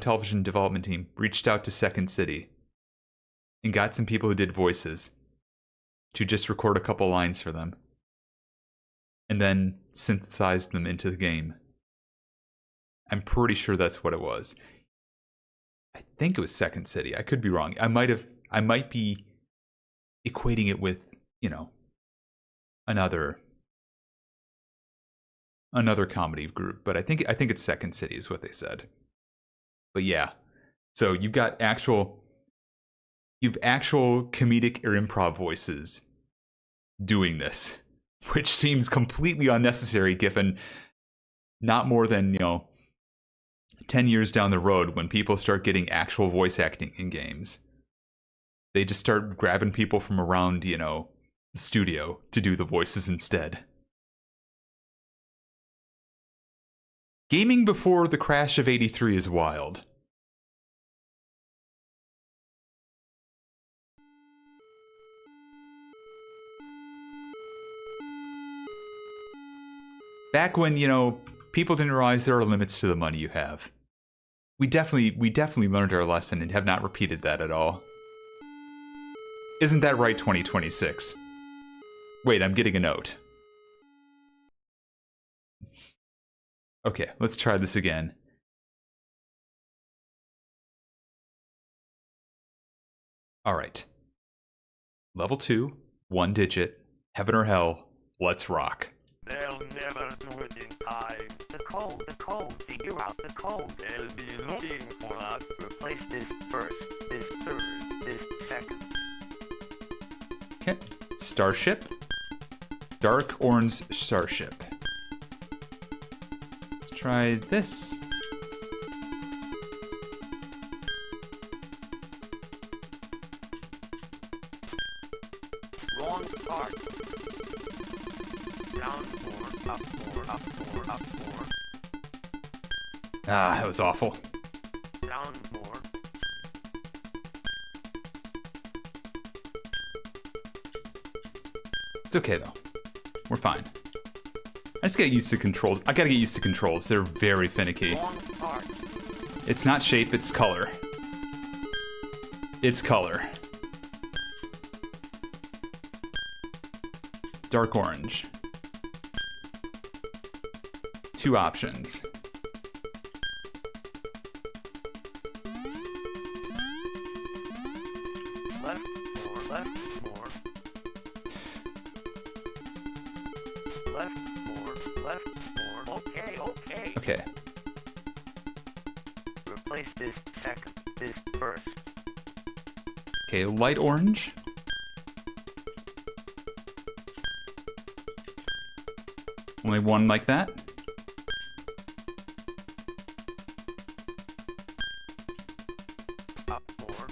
television development team reached out to Second City and got some people who did voices to just record a couple lines for them and then synthesized them into the game. I'm pretty sure that's what it was. I think it was Second City. I could be wrong. I might be equating it with, another comedy group, but I think it's Second City is what they said. But yeah. So you've actual comedic or improv voices doing this, which seems completely unnecessary given not more than, 10 years down the road when people start getting actual voice acting in games. They just start grabbing people from around, the studio to do the voices instead. Gaming before the crash of 83 is wild. Back when, people didn't realize there are limits to the money you have. We definitely learned our lesson and have not repeated that at all. Isn't that right, 2026? Wait, I'm getting a note. Okay, let's try this again. Alright. Level 2, 1 digit, heaven or hell, let's rock. They'll never do it in time. The code, figure out the code. They'll be looking for us. Replace this first, this third, this second. Okay, Starship. Dark orange Starship. Let's try this. Wrong part. Down 4, up 4, up 4, up 4. Ah, that was awful. Down 4. It's okay though. We're fine. I just gotta get used to controls. I gotta get used to controls. They're very finicky. Wrong part. It's not shape, it's color. It's color. Dark orange. 2 options. Left 4, left 4. Left 4, left 4. Okay. Okay. Replace this second, this first. Okay, light orange. Only one like that. Up 4.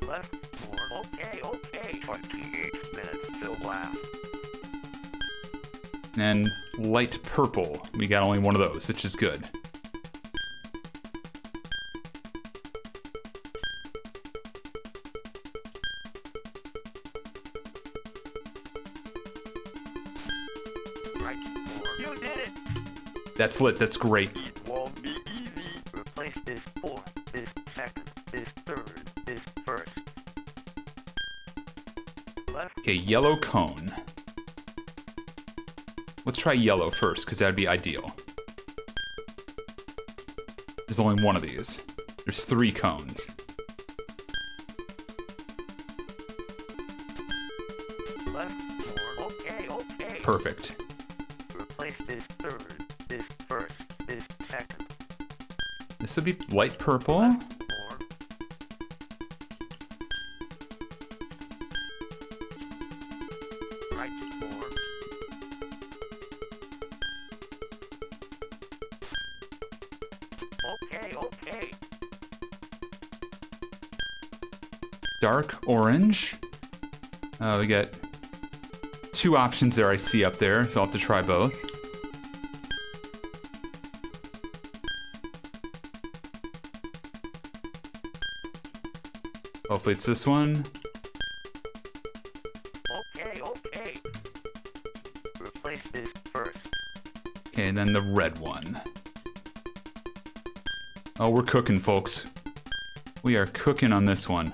Left 4. Okay. 28 minutes till blast. And light purple. We got only one of those, which is good. Right 4. You did it! That's lit, that's great. It won't be easy. Replace this 4, this second, this third, this first. Left. Okay, yellow cone. Let's try yellow first, because that would be ideal. There's only one of these. There's 3 cones. Left 4. Okay. Perfect. Replace this third, this first, this second. This would be light purple. Left 4. Right, more. Okay, okay. Dark orange. We got 2 options there I see up there, so I'll have to try both. Hopefully it's this one. Okay, okay. Replace this first. Okay, and then the red one. Oh, we're cooking, folks. We are cooking on this one.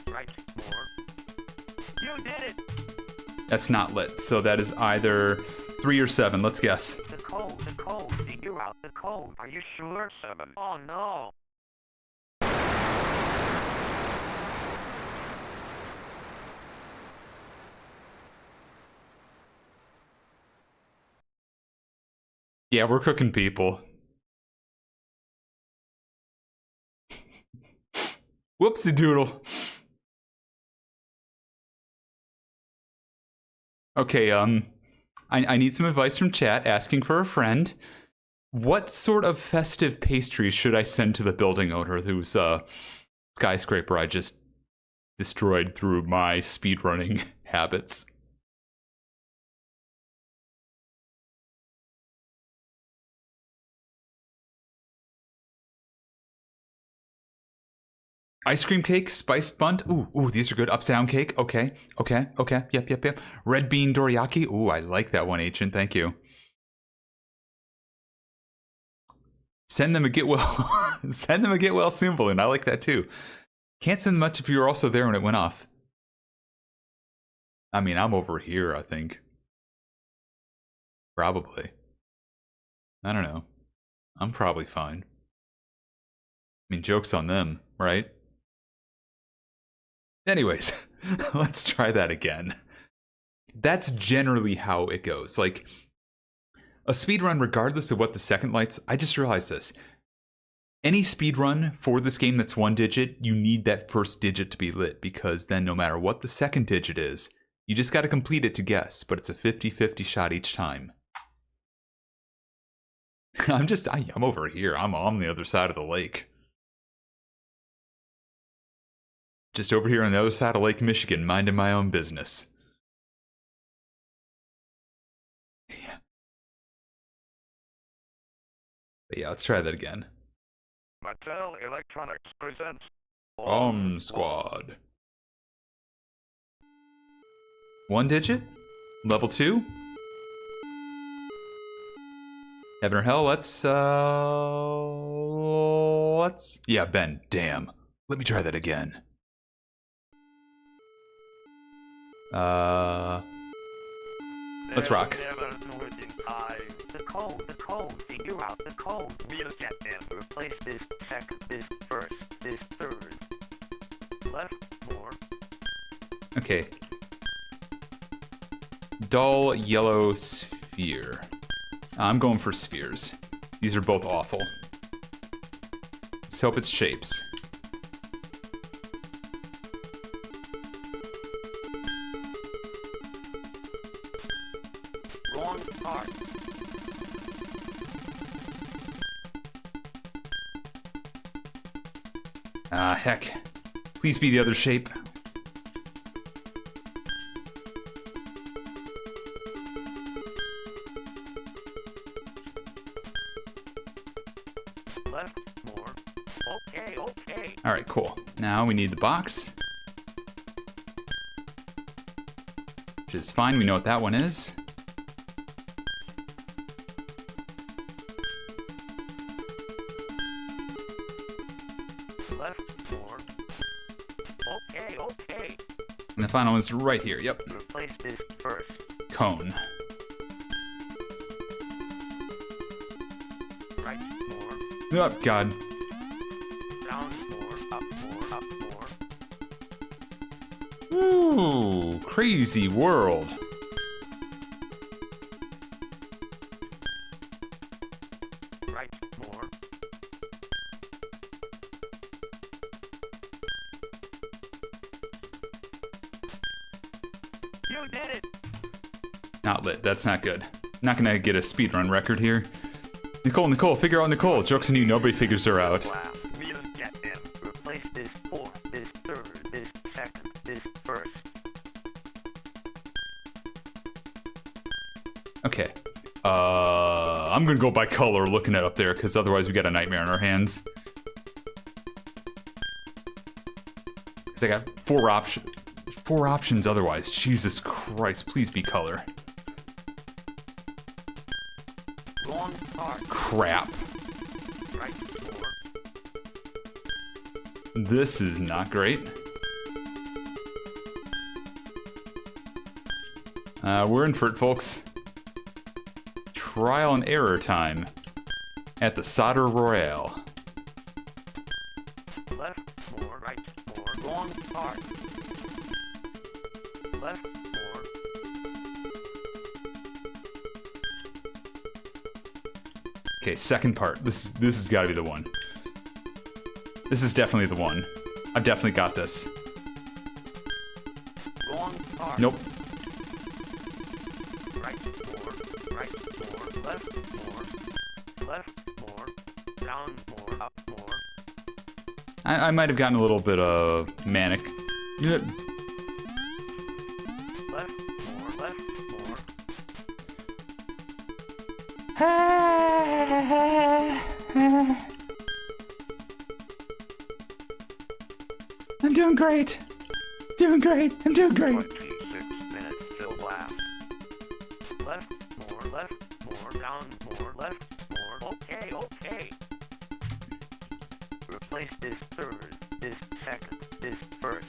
Right, more. You did it! That's not lit, so that is either 3 or 7. Let's guess. The code, figure out the code. Are you sure? 7. Oh no! Yeah, we're cooking people. Whoopsie doodle. Okay, I need some advice from chat, asking for a friend. What sort of festive pastries should I send to the building owner whose skyscraper I just destroyed through my speedrunning habits? Ice cream cake, spiced bunt. Ooh, these are good. Upside down cake. Okay. Yep. Red bean dorayaki. Ooh, I like that one, Ancient. Thank you. Send them a get well. Send them a get well soon balloon. I like that too. Can't send much if you were also there when it went off. I mean, I'm over here, I think. Probably. I don't know. I'm probably fine. I mean, joke's on them, right? Anyways, let's try that again. That's generally how it goes. Like, a speedrun, regardless of what the second lights, I just realized this. Any speedrun for this game that's 1 digit, you need that first digit to be lit, because then no matter what the second digit is, you just gotta complete it to guess, but it's a 50-50 shot each time. I'm over here. I'm on the other side of the lake. Just over here on the other side of Lake Michigan, minding my own business. Yeah. But yeah, let's try that again. Mattel Electronics presents Bomb Squad. 1 digit? Level 2? Heaven or Hell, let's... Yeah, Ben, damn. Let me try that again. Let's rock. The code, figure out the code. We'll get them. Replace this second, this first, this third. Left, more. Okay. Dull yellow sphere. I'm going for spheres. These are both awful. Let's hope it's shapes. Wrong part. Ah, heck. Please be the other shape. Left, more. Okay. Alright, cool. Now we need the box. Which is fine, we know what that one is. Left, more. Okay. And the final one's right here, yep. Replace this first. Cone. Right, more. Oh, God. Down, more. Up, more. Ooh, crazy world. Right, more. You did it! Not lit. That's not good. Not gonna get a speedrun record here. Nicole, figure out Nicole. Joke's on you, nobody figures her out. Last, we'll get them. Replace this fourth, this third, this second, this first. Okay. I'm gonna go by color looking at up there, because otherwise we got a nightmare on our hands. Because I got four options otherwise. Jesus Christ, please be color. Wrong part. Crap. Right four. This is not great. We're in for it, folks. Trial and error time at the Solder Royale. Left more, right more. Wrong part. Left more. Okay, second part. This has got to be the one. This is definitely the one. I've definitely got this. Wrong part. Nope. Right more, left more, down more, up more. I might have gotten a little bit manic. Yep. Left more. I'm doing great. I'm doing great. 26 minutes till blast. Left more, down more, left more. Okay. Replace this third, this second, this first.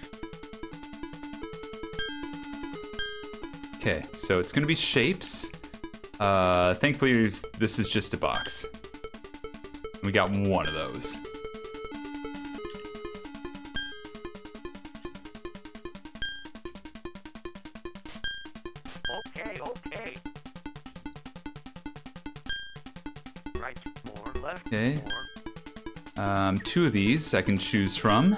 Okay, so it's gonna be shapes. Thankfully, this is just a box. We got one of those. Okay. Right more, left Okay. more. Two of these I can choose from.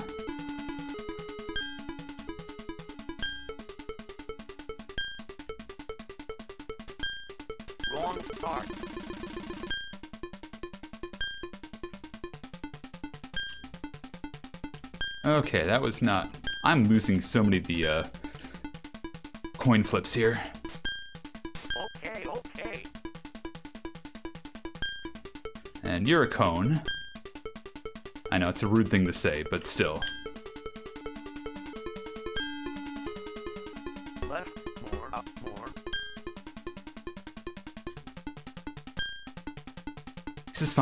Wrong part. Okay, that was not... I'm losing so many of the, coin flips here. Okay. And you're a cone. I know, it's a rude thing to say, but still. Left more, up more. This is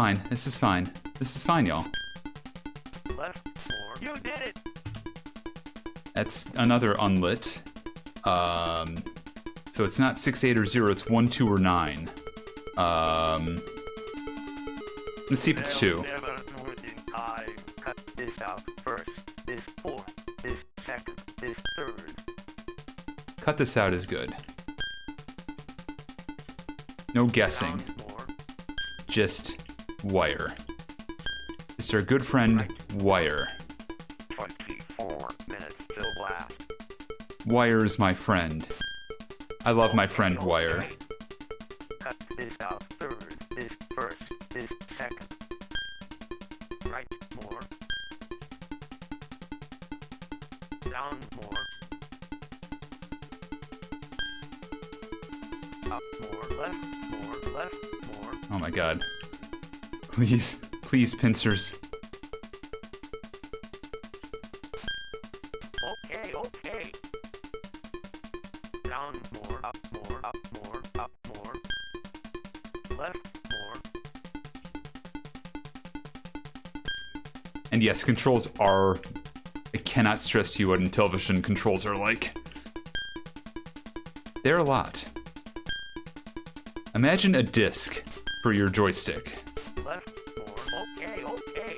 fine, y'all. Left more. You did it! That's another unlit. So it's not 6, 8, or 0, it's 1, 2, or 9. Let's see if it's 2. Never do it in time. Cut this out first. This fourth. This second. This third. Cut this out is good. No guessing, Down more. just wire. Just our good friend, Wire. 24 minutes till blast. Wire is my friend. I love my friend Wire. Okay. Cut this out third. This first. This second. Right more. Down more. Up more. Left more. Oh my god. Please, pincers. Okay. Down more, up more. Left more. And yes, controls are... I cannot stress to you what Intellivision controls are like. They're a lot. Imagine a disc for your joystick. Left more. Okay.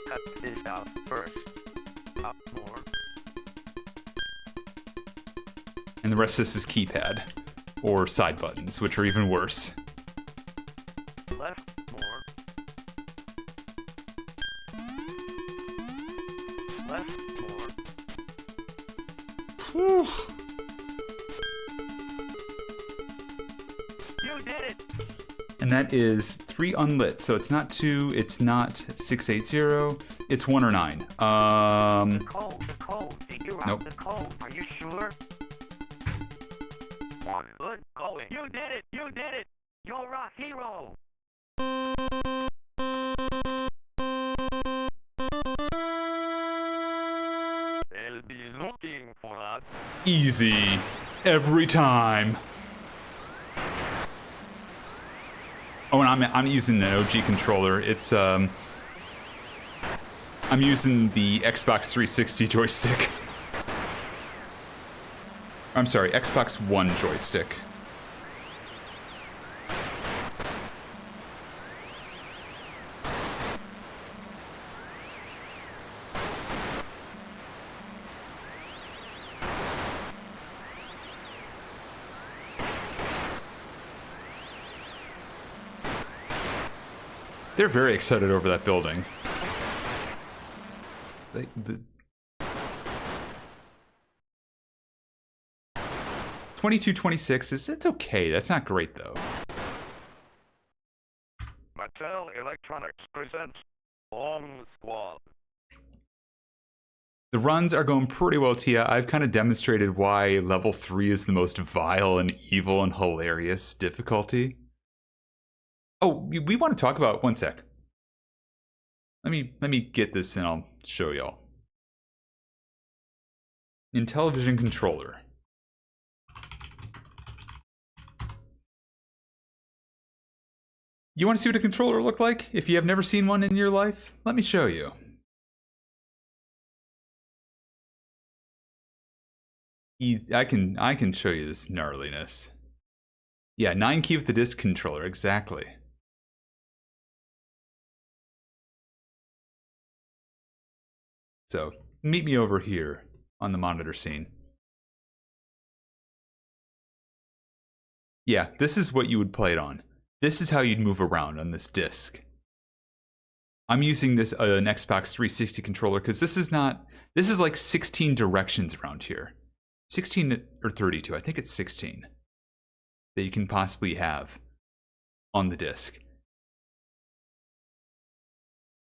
Cut this out first. Up more. And the rest of this is keypad. Or side buttons, which are even worse. Left more. Left more. did it! And that is 3 unlit, so it's not 2, it's not 680, it's 1 or 9. The code, figure out Nope. the code, are you sure? One, good going. You did it! You're a hero! They'll be looking for us. Easy. Every time. Oh, and I'm using an OG controller. It's I'm using the Xbox 360 joystick. I'm sorry, Xbox One joystick. They're very excited over that building. The 2226 it's okay. That's not great though. Mattel Electronics presents Bomb Squad. The runs are going pretty well, Tia. I've kind of demonstrated why level 3 is the most vile and evil and hilarious difficulty. Oh, we want to talk about, one sec. Let me get this and I'll show y'all. Intellivision controller. You want to see what a controller look like? If you have never seen one in your life, let me show you. I can show you this gnarliness. Yeah, 9 key with the disc controller, exactly. So, meet me over here on the monitor scene. Yeah, this is what you would play it on. This is how you'd move around on this disc. I'm using this an Xbox 360 controller because this is like 16 directions around here. 16 or 32, I think it's 16 that you can possibly have on the disc.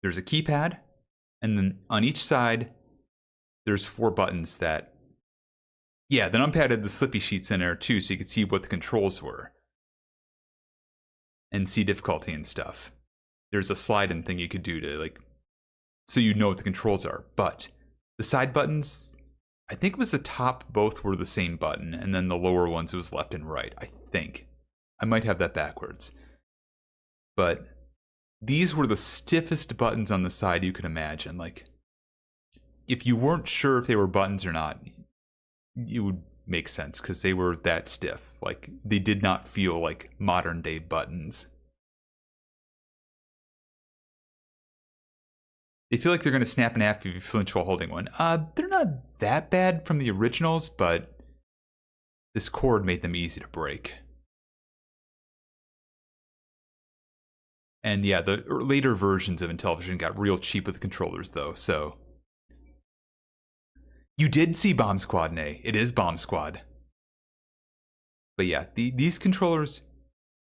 There's a keypad, and then on each side, there's 4 buttons that... Yeah, the numpad had the slippy sheets in there too, so you could see what the controls were. And see difficulty and stuff. There's a slide-in thing you could do to, like... So you know what the controls are. But the side buttons, I think it was the top, both were the same button, and then the lower ones, it was left and right, I think. I might have that backwards. But these were the stiffest buttons on the side you could imagine. Like, if you weren't sure if they were buttons or not, it would make sense because they were that stiff. Like, they did not feel like modern day buttons. They feel like they're going to snap in half if you flinch while holding one. They're not that bad from the originals, but this cord made them easy to break. And yeah, the later versions of Intellivision got real cheap with the controllers though, so... You did see Bomb Squad, Nay. It is Bomb Squad. But yeah, these controllers,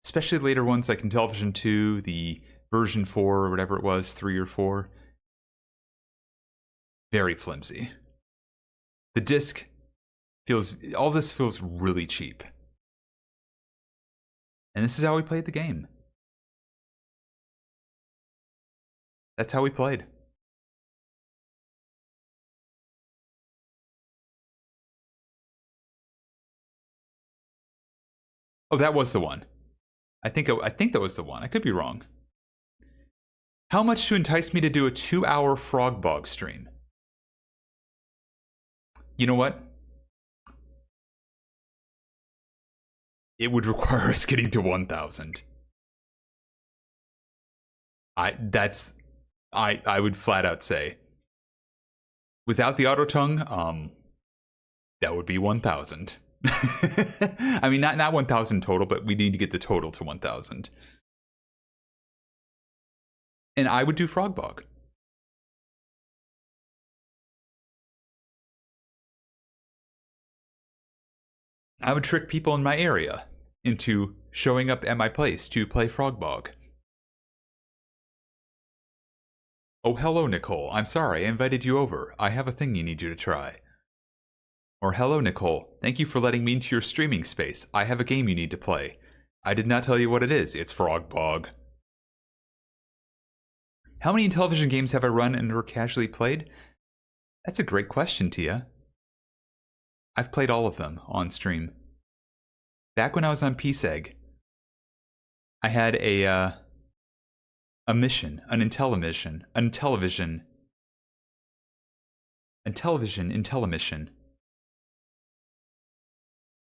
especially later ones like Intellivision 2, the version 4 or whatever it was, 3 or 4, very flimsy. The disc feels, all this feels really cheap. And this is how we played the game. That's how we played. Oh, that was the one. I think that was the one. I could be wrong. How much to entice me to do a 2-hour Frog Bog stream? You know what? It would require us getting to 1,000. I would flat out say, without the auto tongue, that would be 1,000. I mean, not 1,000 total, but we need to get the total to 1,000. And I would do Frog Bog. I would trick people in my area into showing up at my place to play Frogbog. Oh, hello, Nicole. I'm sorry, I invited you over. I have a thing you need you to try. Or hello, Nicole. Thank you for letting me into your streaming space. I have a game you need to play. I did not tell you what it is. It's Frogbog. How many television games have I run and or casually played? That's a great question, Tia. I've played all of them on stream. Back when I was on PSEG, I had a mission, an Intellimission,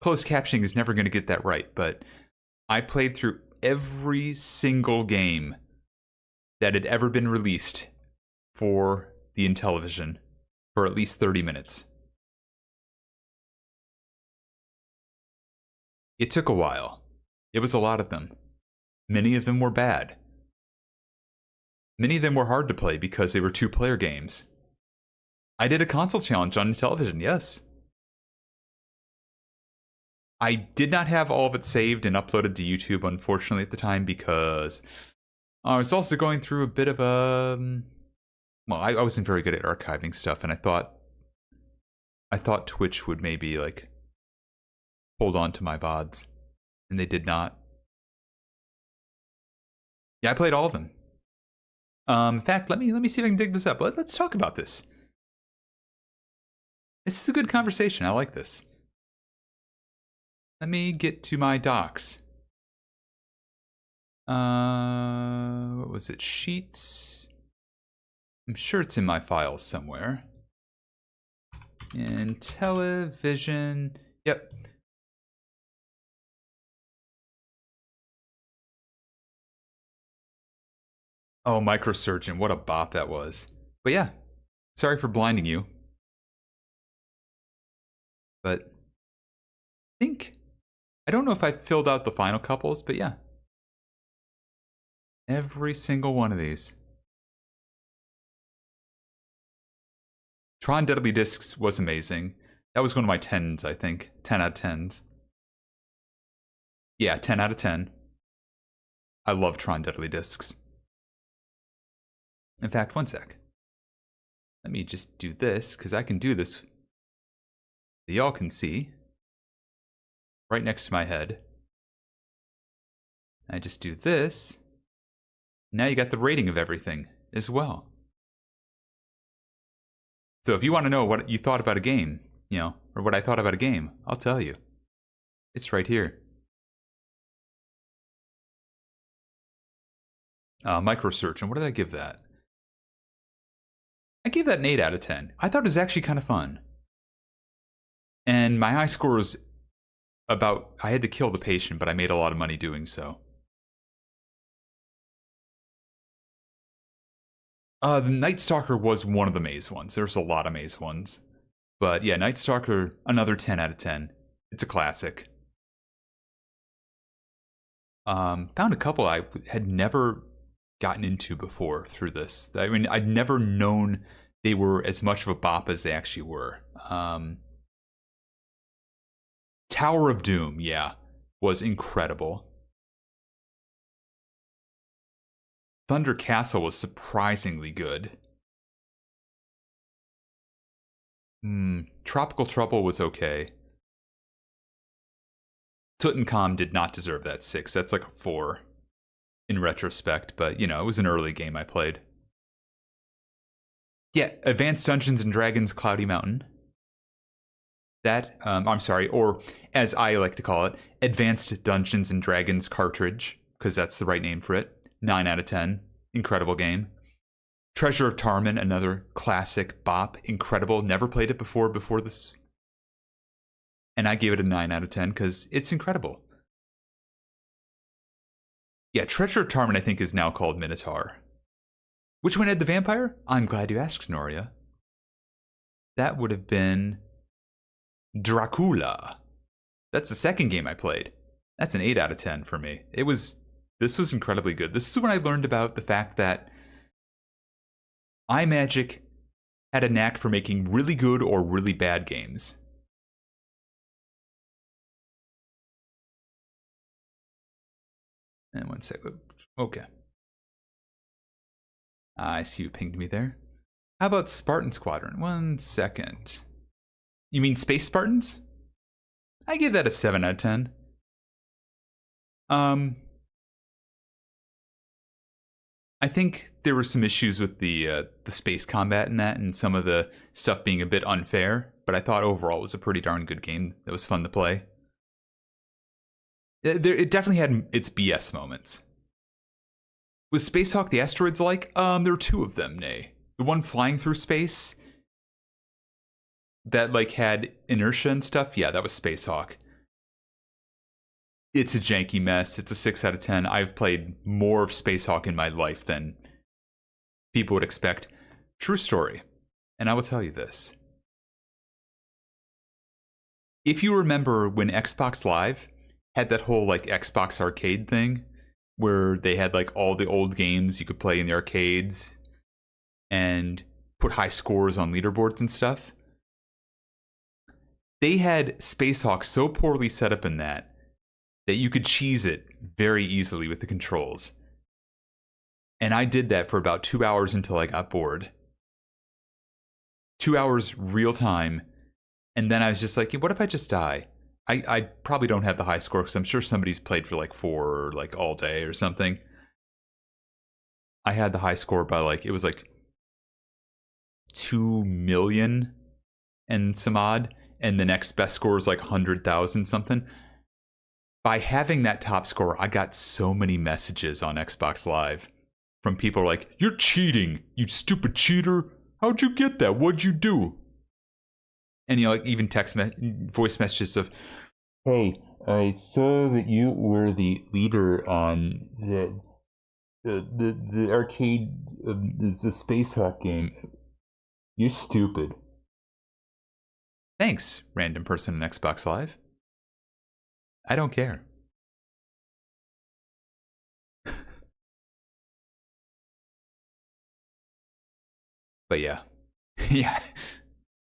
Closed captioning is never going to get that right, but I played through every single game that had ever been released for the Intellivision for at least 30 minutes. It took a while. It was a lot of them. Many of them were bad. Many of them were hard to play because they were two-player games. I did a console challenge on television, yes. I did not have all of it saved and uploaded to YouTube, unfortunately, at the time, because I was also going through a bit of a... Well, I wasn't very good at archiving stuff, and I thought Twitch would maybe, like, hold on to my VODs, and they did not. Yeah, I played all of them. In fact, let me see if I can dig this up. Let's talk about this. This is a good conversation. I like this. Let me get to my docs. What was it? Sheets? I'm sure it's in my files somewhere. In television. Yep. Oh, Microsurgeon. What a bop that was. But yeah, sorry for blinding you. But I don't know if I filled out the final couples, but yeah. Every single one of these. Tron Deadly Discs was amazing. That was one of my 10s, I think. 10 out of 10s. Yeah, 10 out of 10. I love Tron Deadly Discs. In fact, one sec. Let me just do this, because I can do this so y'all can see. Right next to my head. I just do this. Now you got the rating of everything as well. So if you want to know what you thought about a game, you know, or what I thought about a game, I'll tell you. It's right here. Microsearch, and what did I give that? I gave that an 8 out of 10. I thought it was actually kind of fun. And my high score was about... I had to kill the patient, but I made a lot of money doing so. The Night Stalker was one of the maze ones. There's a lot of maze ones. But yeah, Night Stalker, another 10 out of 10. It's a classic. Found a couple I had never gotten into before through this. I mean, I'd never known they were as much of a bop as they actually were. Tower of Doom, yeah, was incredible. Thunder Castle was surprisingly good. Tropical Trouble was okay. Tutankhamun did not deserve that 6. That's like a 4 in retrospect, but you know, it was an early game I played. Yeah, Advanced Dungeons and Dragons Cloudy Mountain. That, I'm sorry, or as I like to call it, Advanced Dungeons and Dragons Cartridge, because that's the right name for it. 9 out of 10. Incredible game. Treasure of Tarman, another classic bop. Incredible. Never played it before this. And I gave it a 9 out of 10 because it's incredible. Yeah, Treasure of Tarman I think is now called Minotaur. Which one had the vampire? I'm glad you asked, Noria. That would have been Dracula. That's the second game I played. That's an 8 out of 10 for me. This was incredibly good. This is when I learned about the fact that iMagic had a knack for making really good or really bad games. And 1 sec. Okay. I see you pinged me there. How about Spartan Squadron? 1 second. You mean Space Spartans? I give that a 7 out of 10. I think there were some issues with the space combat in that, and some of the stuff being a bit unfair. But I thought overall it was a pretty darn good game. That was fun to play. It definitely had its BS moments. Was Spacehawk the asteroids like? There were 2 of them, nay. The one flying through space that like had inertia and stuff, yeah, that was Spacehawk. It's a janky mess. It's a 6 out of 10. I've played more of Spacehawk in my life than people would expect. True story. And I will tell you this. If you remember when Xbox Live had that whole like Xbox arcade thing, where they had like all the old games you could play in the arcades and put high scores on leaderboards and stuff, they had Spacehawk so poorly set up in that you could cheese it very easily with the controls. And I did that for about 2 hours until I got bored. 2 hours real time. And then I was just like, what if I just die? I probably don't have the high score because I'm sure somebody's played for like 4 or like all day or something. I had the high score by like, it was like 2 million and some odd. And the next best score is like 100,000 something. By having that top score, I got so many messages on Xbox Live from people like, "You're cheating, you stupid cheater. How'd you get that? What'd you do?" And you know, like even voice messages of, "Hey, I saw that you were the leader on the arcade, the Spacehawk game. You're stupid." Thanks, random person on Xbox Live. I don't care. But yeah. Yeah.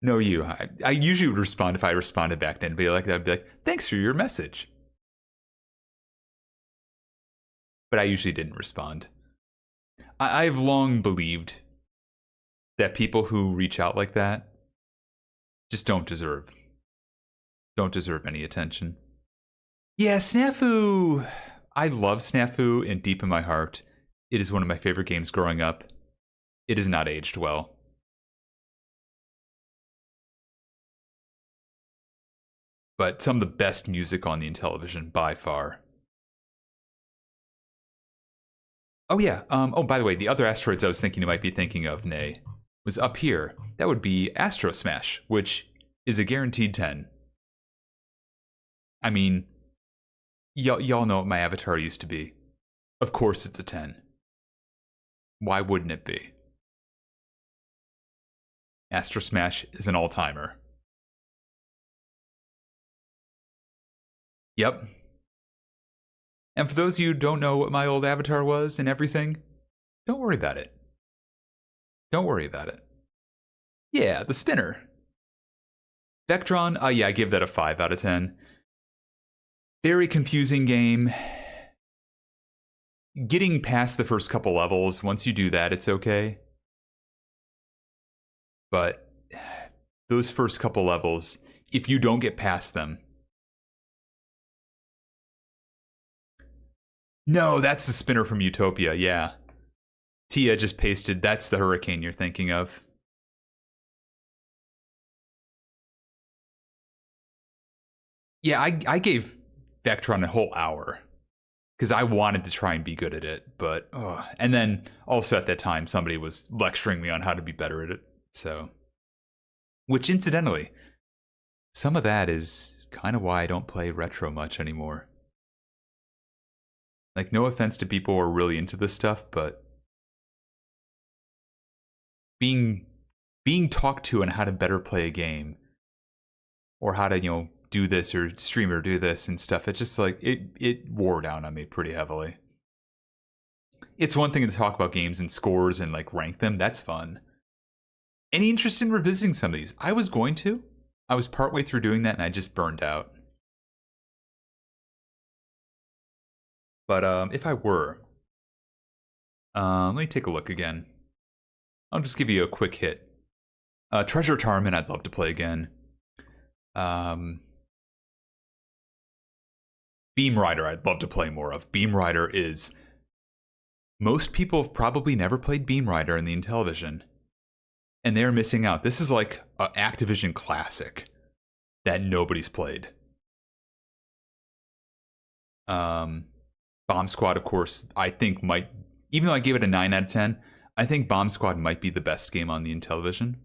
No, you. I usually would respond if I responded back then. Be like, I'd be like, "Thanks for your message." But I usually didn't respond. I've long believed that people who reach out like that just don't deserve any attention. Yeah, Snafu! I love Snafu, and deep in my heart, it is one of my favorite games growing up. It has not aged well. But some of the best music on the Intellivision, by far. Oh yeah, oh by the way, the other asteroids I was thinking you might be thinking of, Nay, was up here. That would be Astro Smash, which is a guaranteed 10. I mean, y'all know what my avatar used to be. Of course it's a 10. Why wouldn't it be? Astro Smash is an all-timer. Yep. And for those of you who don't know what my old avatar was and everything, don't worry about it. Don't worry about it. Yeah, the spinner. Vectron, yeah, I give that a 5 out of 10. Very confusing game. Getting past the first couple levels, once you do that, it's okay. But those first couple levels, if you don't get past them... No, that's the spinner from Utopia, yeah. Tia just pasted, that's the hurricane you're thinking of. Yeah, I gave Vectron a whole hour because I wanted to try and be good at it, but and then also at that time somebody was lecturing me on how to be better at it. So, which incidentally, some of that is kind of why I don't play retro much anymore. Like, no offense to people who are really into this stuff, but being talked to on how to better play a game or how to, you know, do this or stream or do this and stuff, it just like it wore down on me pretty heavily. It's one thing to talk about games and scores and like rank them, that's fun. Any interest in revisiting some of these? I was going to. I was partway through doing that and I just burned out. But if I were, let me take a look again. I'll just give you a quick hit. Treasure Tarman, I'd love to play again. Beam Rider, I'd love to play more of. Beam Rider is... Most people have probably never played Beam Rider in the Intellivision. And they're missing out. This is like an Activision classic that nobody's played. Bomb Squad, of course, I think might... Even though I gave it a 9 out of 10, I think Bomb Squad might be the best game on the Intellivision.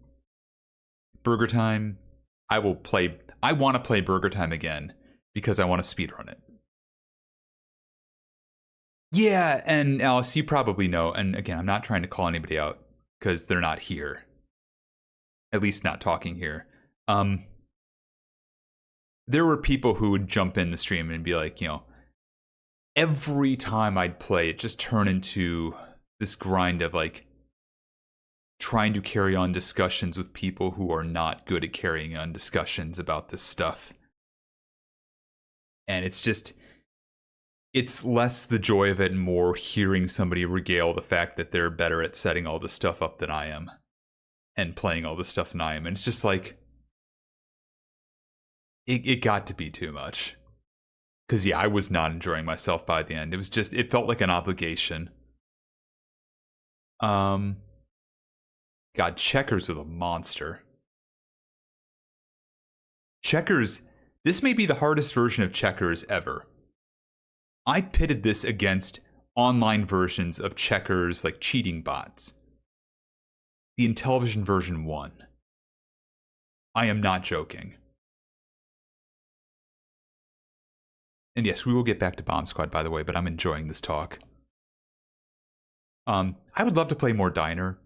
Burger Time, I will play... I want to play Burger Time again because I want to speedrun it. Yeah, and Alice, you probably know, and again, I'm not trying to call anybody out because they're not here. At least not talking here. There were people who would jump in the stream and be like, you know, every time I'd play, it just turned into this grind of like trying to carry on discussions with people who are not good at carrying on discussions about this stuff. And it's just... It's less the joy of it and more hearing somebody regale the fact that they're better at setting all this stuff up than I am. And playing all this stuff than I am. And it's just like... It got to be too much. Because yeah, I was not enjoying myself by the end. It was just... It felt like an obligation. God, Checkers was a monster. Checkers... This may be the hardest version of Checkers ever. I pitted this against online versions of Checkers, like cheating bots. The Intellivision version won. I am not joking. And yes, we will get back to Bomb Squad, by the way, but I'm enjoying this talk. I would love to play more Diner.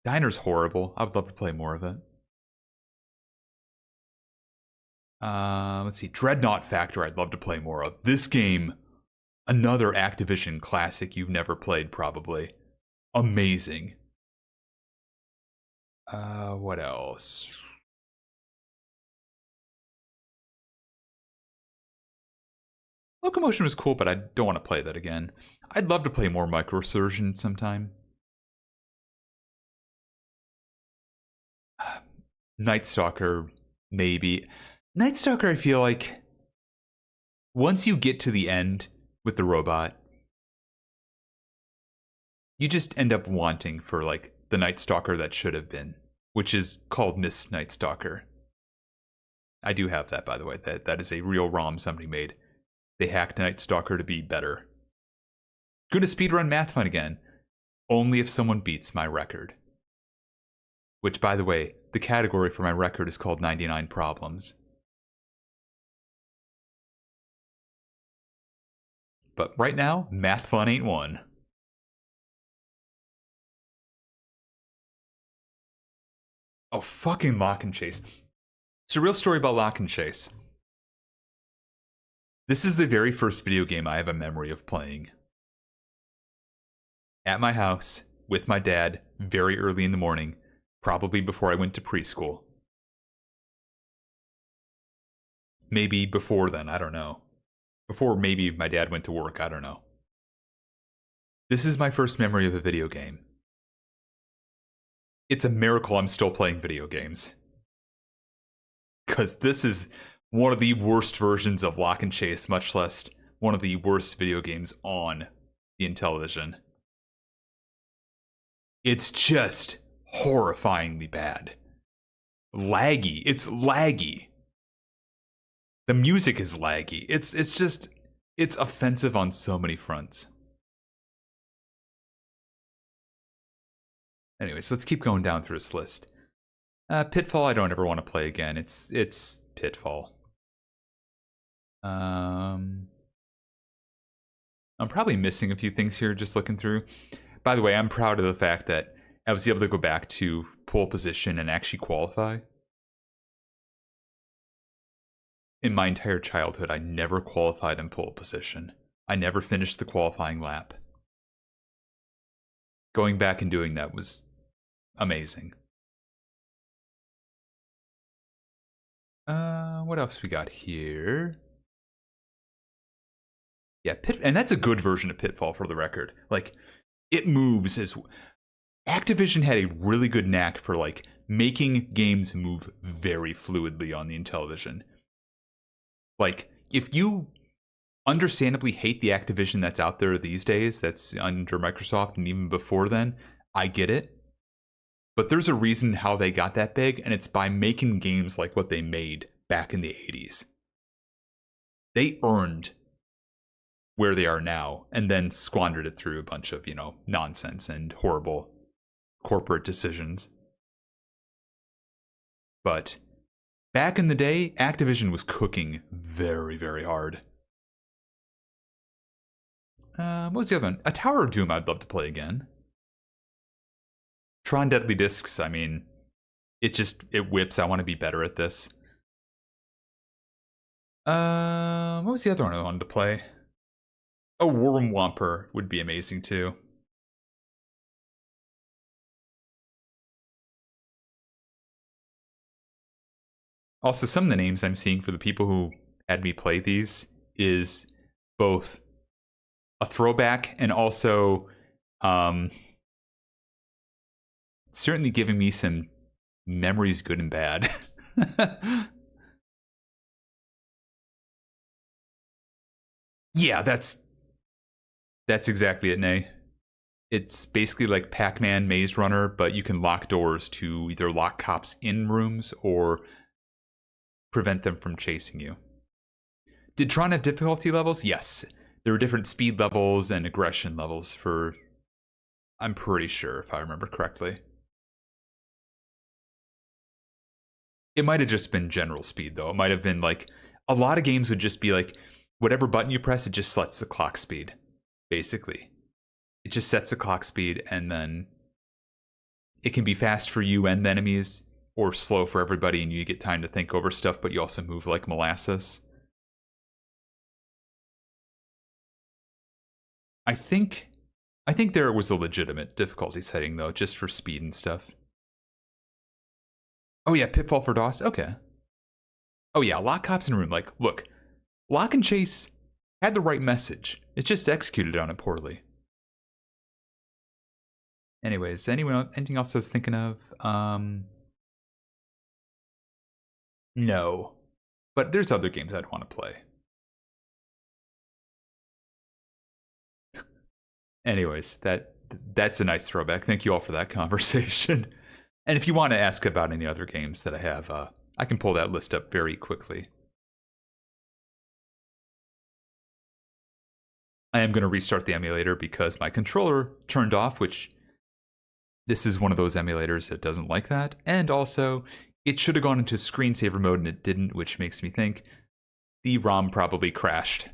Diner's horrible. I would love to play more of it. Let's see. Dreadnought Factor, I'd love to play more of. This game... Another Activision classic you've never played, probably. Amazing. What else? Locomotion was cool, but I don't want to play that again. I'd love to play more Microsurgeon sometime. Night Stalker, maybe. Night Stalker, I feel like... Once you get to the end... with the robot, you just end up wanting for like the Night Stalker that should have been, which is called Miss Night Stalker. I do have that, by the way. That is a real ROM somebody made. They hacked Night Stalker to be better. Gonna speedrun Math Fun again, only if someone beats my record. Which, by the way, the category for my record is called 99 Problems. But right now, Math Fun ain't one. Oh, fucking Lock and Chase. It's a real story about Lock and Chase. This is the very first video game I have a memory of playing. At my house, with my dad, very early in the morning, probably before I went to preschool. Maybe before then, I don't know. Before maybe my dad went to work, I don't know. This is my first memory of a video game. It's a miracle I'm still playing video games. Because this is one of the worst versions of Lock and Chase, much less one of the worst video games on the Intellivision. It's just horrifyingly bad. Laggy. It's laggy. The music is laggy. It's just, it's offensive on so many fronts. Anyways, let's keep going down through this list. Pitfall, I don't ever want to play again. It's Pitfall. I'm probably missing a few things here just looking through. By the way, I'm proud of the fact that I was able to go back to pole position and actually qualify. In my entire childhood, I never qualified in pole position. I never finished the qualifying lap. Going back and doing that was amazing. What else we got here? Yeah, and that's a good version of Pitfall for the record. Like, it moves as... Activision had a really good knack for, like, making games move very fluidly on the Intellivision. Like, if you understandably hate the Activision that's out there these days, that's under Microsoft, and even before then, I get it. But there's a reason how they got that big, and it's by making games like what they made back in the 80s. They earned where they are now, and then squandered it through a bunch of, nonsense and horrible corporate decisions. But back in the day, Activision was cooking very, very hard. What was the other one? A Tower of Doom I'd love to play again. Tron Deadly Discs, I mean, it whips. I want to be better at this. What was the other one I wanted to play? Oh, Worm Womper would be amazing too. Also, some of the names I'm seeing for the people who had me play these is both a throwback and also certainly giving me some memories, good and bad. Yeah, that's exactly it, Nay. It's basically like Pac-Man Maze Runner, but you can lock doors to either lock cops in rooms or prevent them from chasing you. Did Tron have difficulty levels? Yes. There were different speed levels and aggression levels for... I'm pretty sure, if I remember correctly. It might have just been general speed, though. It might have been like... A lot of games would just be like, whatever button you press, it just sets the clock speed, basically. It just sets the clock speed, and then it can be fast for you and the enemies, or slow for everybody, and you get time to think over stuff, but you also move like molasses. I think there was a legitimate difficulty setting, though, just for speed and stuff. Oh yeah, Pitfall for DOS? Okay. Oh yeah, lock cops in a room. Like, look, Lock and Chase had the right message. It just executed on it poorly. Anyways, anything else I was thinking of? No. But there's other games I'd want to play. Anyways, that's a nice throwback. Thank you all for that conversation. And if you want to ask about any other games that I have, I can pull that list up very quickly. I am going to restart the emulator because my controller turned off, which this is one of those emulators that doesn't like that. And also, it should have gone into screensaver mode and it didn't, which makes me think the ROM probably crashed.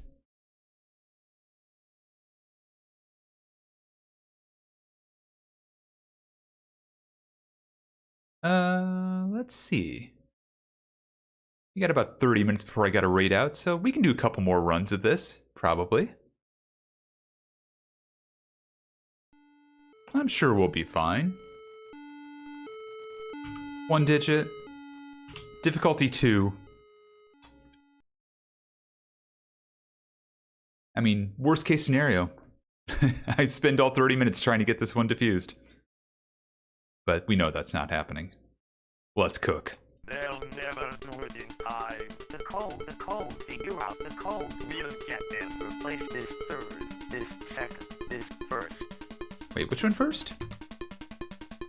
Let's see. We got about 30 minutes before I got to raid out, so we can do a couple more runs of this, probably. I'm sure we'll be fine. 1 digit. Difficulty 2. I mean, worst case scenario. I'd spend all 30 minutes trying to get this one diffused. But we know that's not happening. Let's cook. They'll never do it in time. The code, figure out the code. We'll get them. Replace this third, this second, this first. Wait, which one first?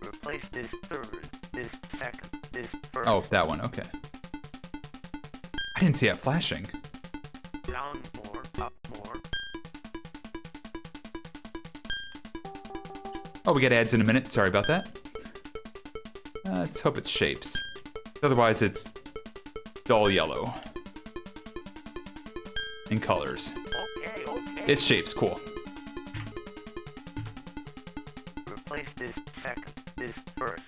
Replace this third, this second, this first. Oh, that one, okay. I didn't see that flashing. Down more, up more. Oh, we get ads in a minute. Sorry about that. Let's hope it's shapes. Otherwise, it's dull yellow. And colors. Okay. It's shapes, cool. Replace this second, this first.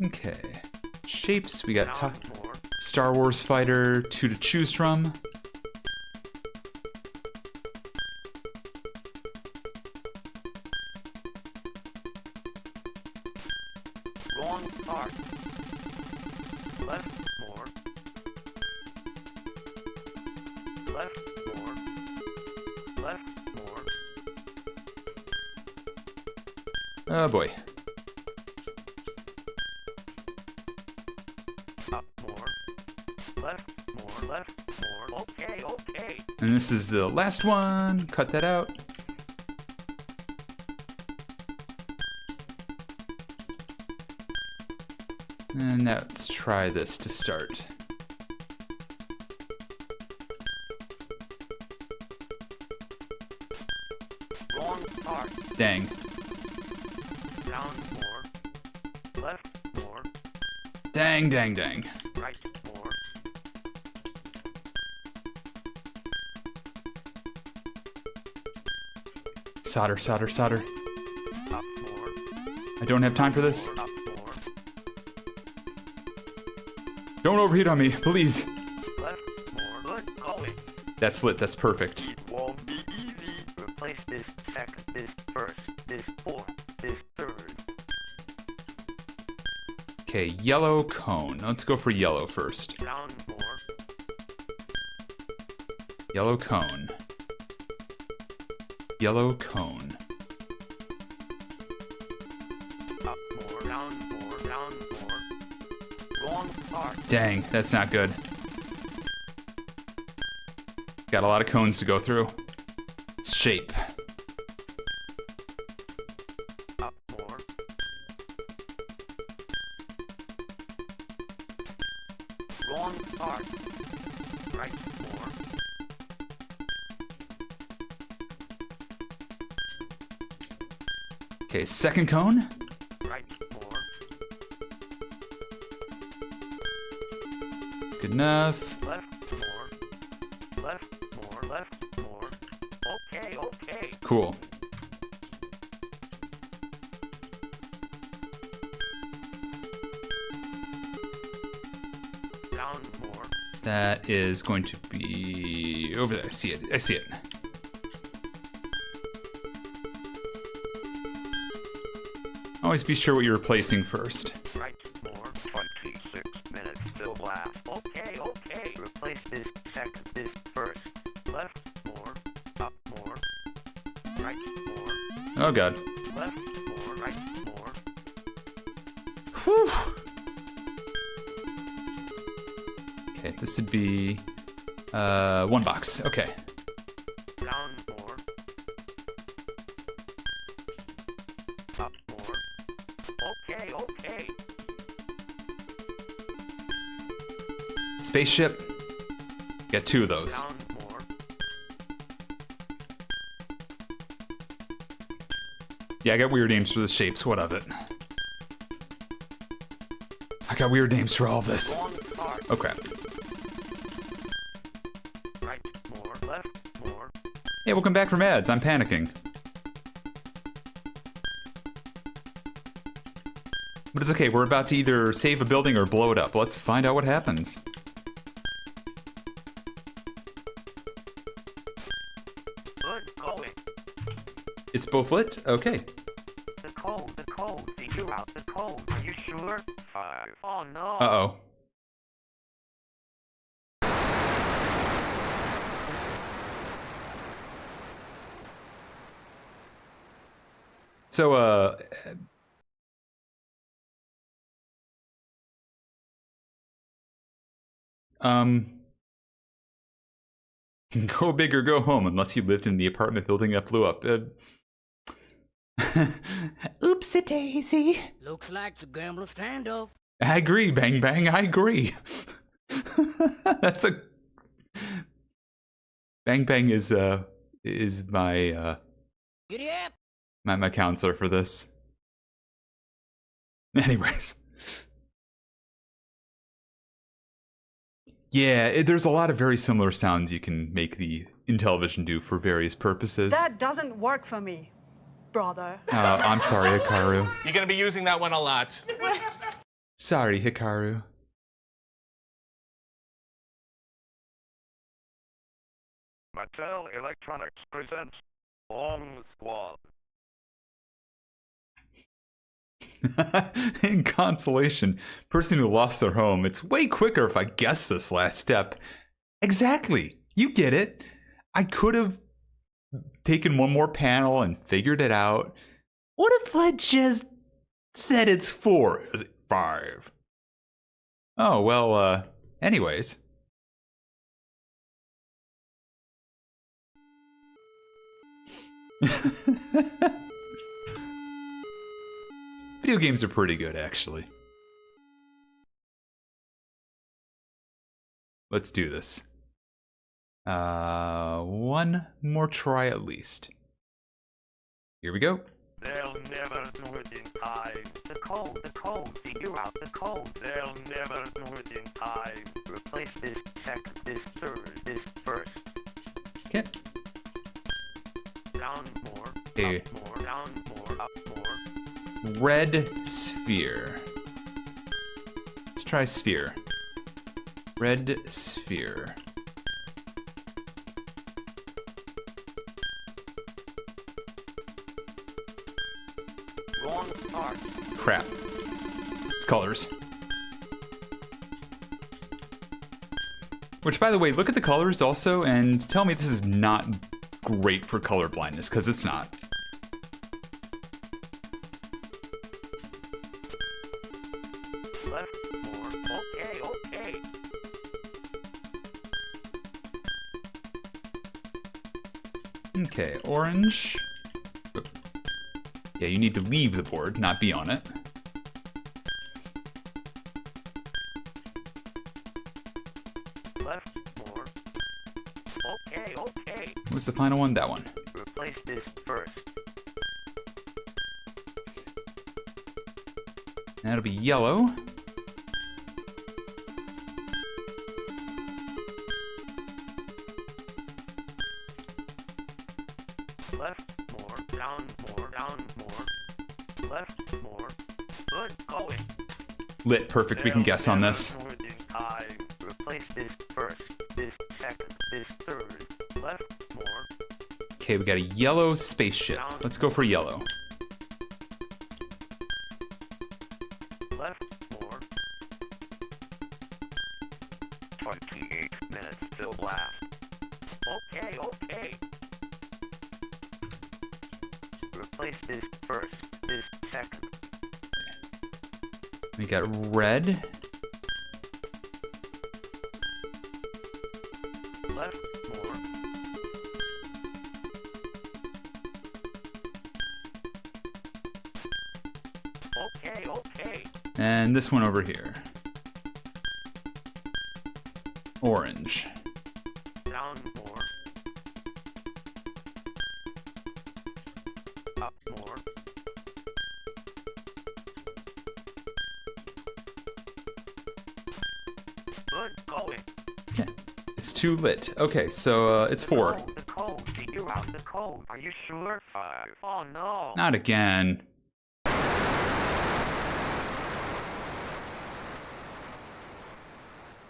Okay. Shapes, we got Down more. Star Wars Fighter, 2 to choose from. Wrong part. Left more. left more, left more, Oh boy. up more, left more, okay, okay. And this is the last one. Cut that out. And now let's try this to start. Wrong part, Dang. down more, left more, Dang, dang, dang. right more, Solder, solder, solder. up more, I don't have time for this. up more, Don't overheat on me, please. left more, good going. That's lit, that's perfect. It won't be easy. Replace this second, this first, this fourth, this third. Okay, yellow cone. Let's go for yellow first. Down more, Yellow cone. Yellow cone. up more, down more, down more. Wrong part, Dang, that's not good. Got a lot of cones to go through. It's shape. up more. Wrong part, right more, Okay, second cone. right more, Good enough. left more, left more, left more. Okay, okay. Cool. Down more, That is going to be over there. I see it. I see it. Always be sure what you're replacing first. right more. 26 minutes till blast. Okay, okay. Replace this second, this first. Left more, up more, right more, Oh god. left more, right more. Whew. Okay, this would be one box. Okay. Down more, up more. Okay, okay. Spaceship. Got two of those. Down more, Yeah, I got weird names for the shapes. What of it? I got weird names for all of this. wrong part. Okay. Right more, left more. Hey, welcome back from ads. I'm panicking. But it's okay. We're about to either save a building or blow it up. Let's find out what happens. Good going. It's both lit? Okay. The code. Figure out the code. Are you sure? 5. Oh no. Uh-oh. So, go big or go home unless you lived in the apartment building that blew up. Oopsie daisy. Looks like the gambler standoff. I agree, Bang Bang, I agree. That's a... Bang Bang is my, Giddy up! my counselor for this. Anyways. Yeah, there's a lot of very similar sounds you can make the Intellivision do for various purposes. That doesn't work for me, brother. I'm sorry, Hikaru. You're gonna be using that one a lot. Sorry, Hikaru. Mattel Electronics presents Bomb Squad. In consolation, person who lost their home, it's way quicker if I guess this last step. Exactly. You get it. I could have taken one more panel and figured it out. What if I just said it's 4? Is it 5? Oh, well, anyways. Video games are pretty good, actually. Let's do this. One more try at least. Here we go. They'll never do it in time. The code, figure out the code. They'll never do it in time. Replace this second, this third, this first. Okay. Down more, Okay. up more, down more, up more. Red sphere. Let's try sphere. Red sphere. Wrong start. Crap. It's colors. Which, by the way, look at the colors also and tell me this is not great for color blindness, because it's not. Left more. Okay, okay. Okay, orange. Yeah, you need to leave the board, not be on it. Left more. Okay, okay. What's the final one? That one. Replace this first. That'll be yellow. Left more, down more, down more. Left more. Good going. Lit, perfect. We can guess on this. Never do it in time. Replace this first, this second, this third. Left more. Okay, we got a yellow spaceship. Let's go for yellow. Left more. 28 minutes till blast. Okay, okay. Replace this first, this second. We got red. Left more. Okay, okay. And this one over here. Orange. Down more. Up more. Good going. Okay. It's too lit. Okay, so it's 4. The code. Figure out the code. Are you sure? 5. Oh no. Not again.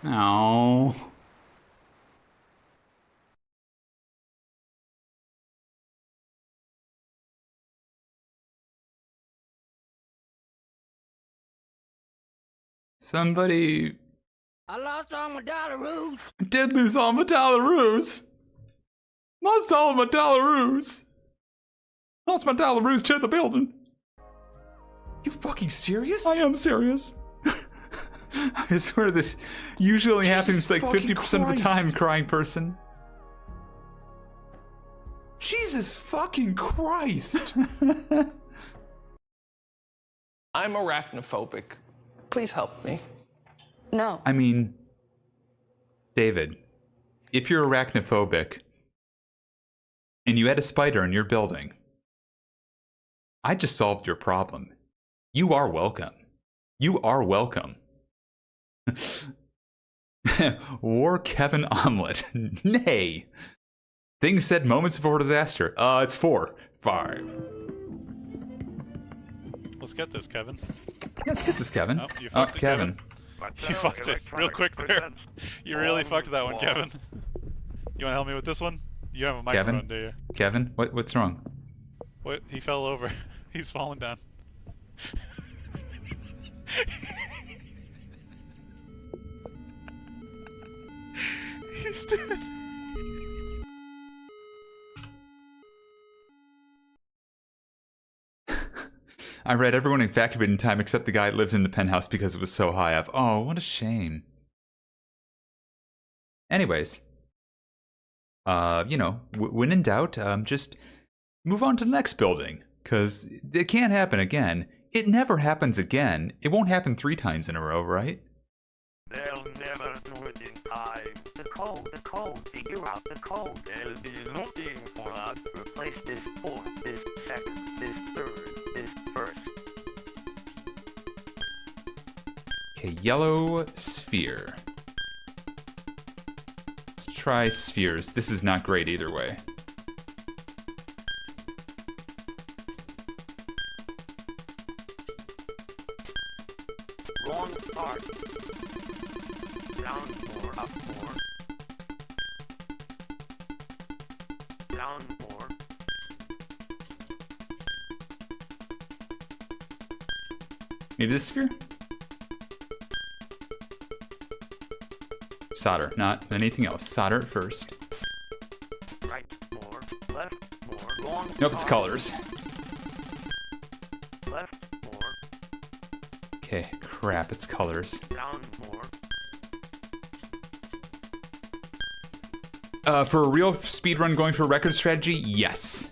No. Somebody I lost all my dollaroos. did lose all my dollaroos. Lost all of my dollaroos. Lost my dollaroos to the building. You fucking serious? I am serious. I swear this usually happens like fucking 50% of the time, Christ. crying person. Jesus fucking Christ! I'm arachnophobic. Please help me. No. I mean, David, if you're arachnophobic and you had a spider in your building, I just solved your problem. You are welcome. You are welcome. War Kevin Omelet. Nay. Things said moments before disaster. It's 4. 5. Let's get this, Kevin. Let's get this, Kevin. Oh, you fucked it, Kevin. You fucked it real quick there. You really fucked that one, Kevin. You wanna help me with this one? You have a microphone, Kevin? do you? Kevin, what's wrong? What? He fell over. He's falling down. He's dead. I read everyone evacuated in time except the guy that lived in the penthouse because it was so high up. Oh, what a shame. Anyways, you know, when in doubt, just move on to the next building, because it can't happen again. It never happens again. It won't happen 3 times in a row, right? They'll never do it in time. The code, figure out the code. They'll be looking for us. Replace this 4th, this 2nd, this 3rd, this 1st. Okay, yellow sphere. Let's try spheres. This is not great either way. Wrong part. Down more, up more. Down more. Maybe this sphere? Solder, not anything else. Solder it first. Right more. Left more. Wrong Nope, it's colors. Left more. Okay, crap, it's colors. Down more. For a real speedrun going for record strategy, yes.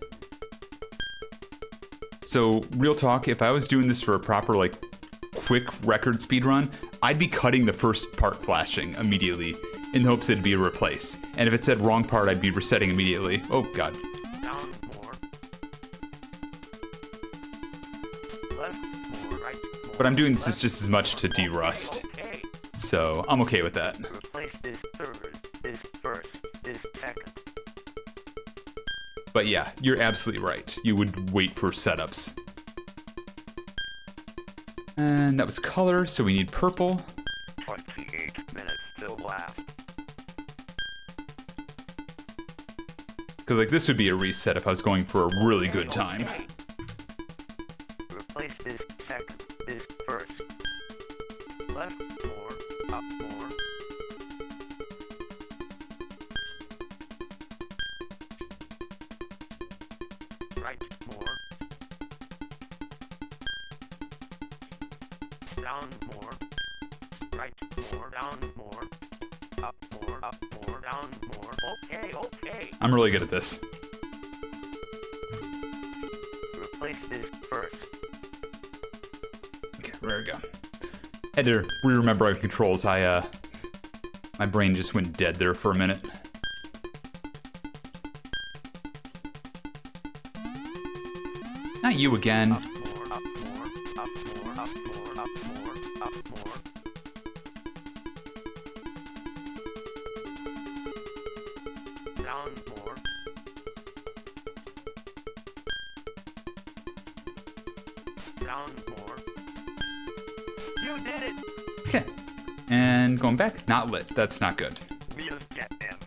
So, real talk, if I was doing this for a proper, like, quick record speedrun, I'd be cutting the first part flashing immediately in the hopes it'd be a replace. And if it said wrong part, I'd be resetting immediately. Oh, God. Down more. Left more. Right more. But I'm doing this just as much to de-rust. Okay. So, I'm okay with that. Replace this 3rd, this 1st, this 2nd. But yeah, you're absolutely right. You would wait for setups. And that was color, so we need purple. 28 minutes till last. Because like this would be a reset if I was going for a really good time. Okay. Replace this 2nd, this 1st. Left more, up more. Right more. Down more. Right more, down more. Up more, down more. Okay, okay. I'm really good at this. Replace this 1st. Okay, there we go. Had to re-remember our controls. My brain just went dead there for a minute. Not you again. Up more, up more, up more, up more, up more, up more. Down more. Down more. You did it! Okay. And going back, not lit. That's not good. We'll get them.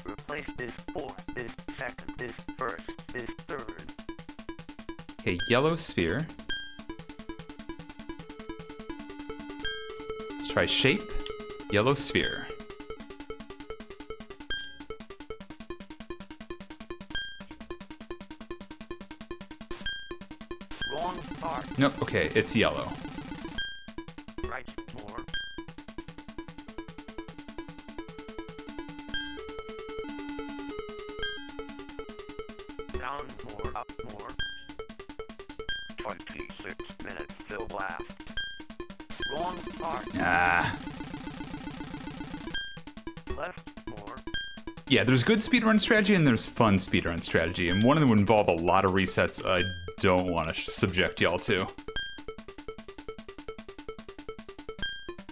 Replace this 4th, this 2nd, this 1st, this 3rd. Okay, yellow sphere. Let's try shape. Yellow sphere. Wrong part. Nope, okay, it's yellow. Right more. Down more, up more. 26 minutes till last. Wrong part. Ah. Left more. Yeah, there's good speedrun strategy and there's fun speedrun strategy, and one of them would involve a lot of resets I don't want to subject y'all to.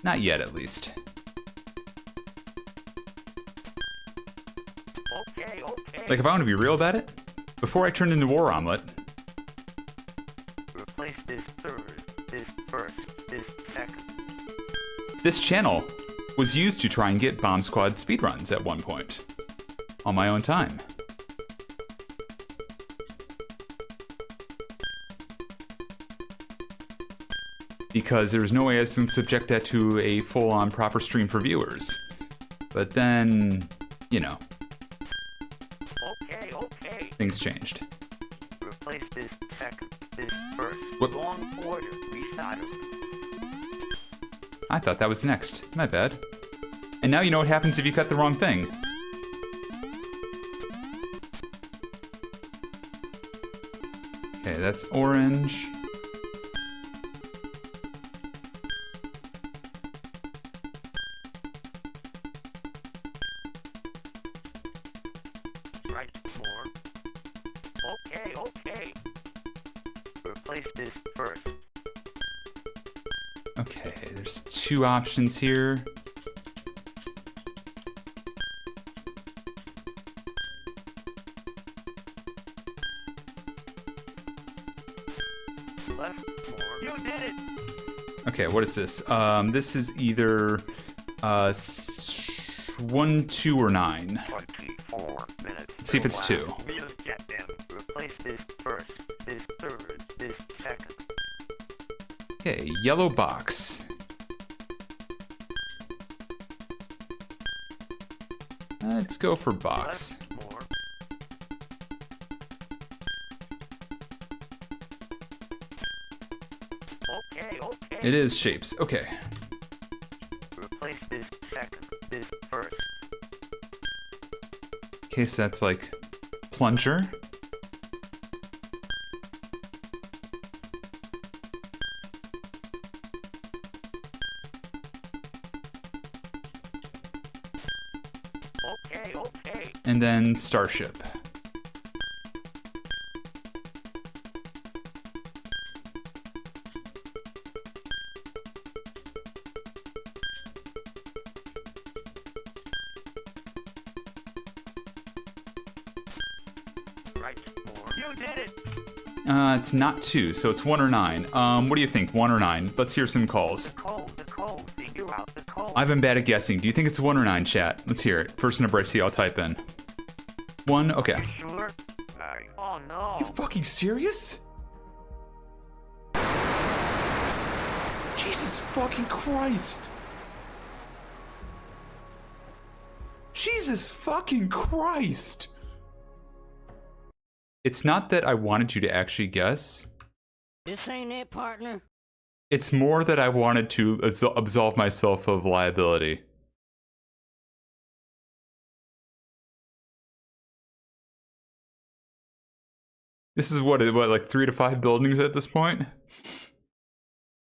Not yet, at least. Okay, okay. Like, if I want to be real about it, before I turned into War Omelet, Replace this 3rd, this 1st, this 2nd. this channel was used to try and get Bomb Squad speedruns at one point. On my own time. Because there was no way I was going to subject that to a full-on proper stream for viewers. But then, you know, Okay, okay. things changed. Replace this 2nd, this 1st. Whoop. Wrong got it. I thought that was next. My bad. And now you know what happens if you cut the wrong thing. Okay, that's orange. Right, more. Okay, okay. Replace this first. Okay, there's two options here. Left, more. You did it! Okay, what is this? This is either 1, 2, or 9. 24 minutes. Let's see if it's 2. We'll get them. Replace this first, this third, this second. Okay, yellow box. Let's go for box. Left, more. Okay, okay. It is shapes. Okay. Replace this second, this first. Okay, so that's like plunger. Okay, okay. And then starship. Right, more. You did it! It's not 2, so it's 1 or 9. What do you think, 1 or 9? Let's hear some calls. The code, figure out the code. I've been bad at guessing. Do you think it's 1 or 9, chat? Let's hear it. First number I see, I'll type in. 1, okay. Sure? Oh no. You fucking serious? Jesus fucking Christ! Jesus fucking Christ! It's not that I wanted you to actually guess. This ain't it, partner. It's more that I wanted to absolve myself of liability. This is what, like 3 to 5 buildings at this point?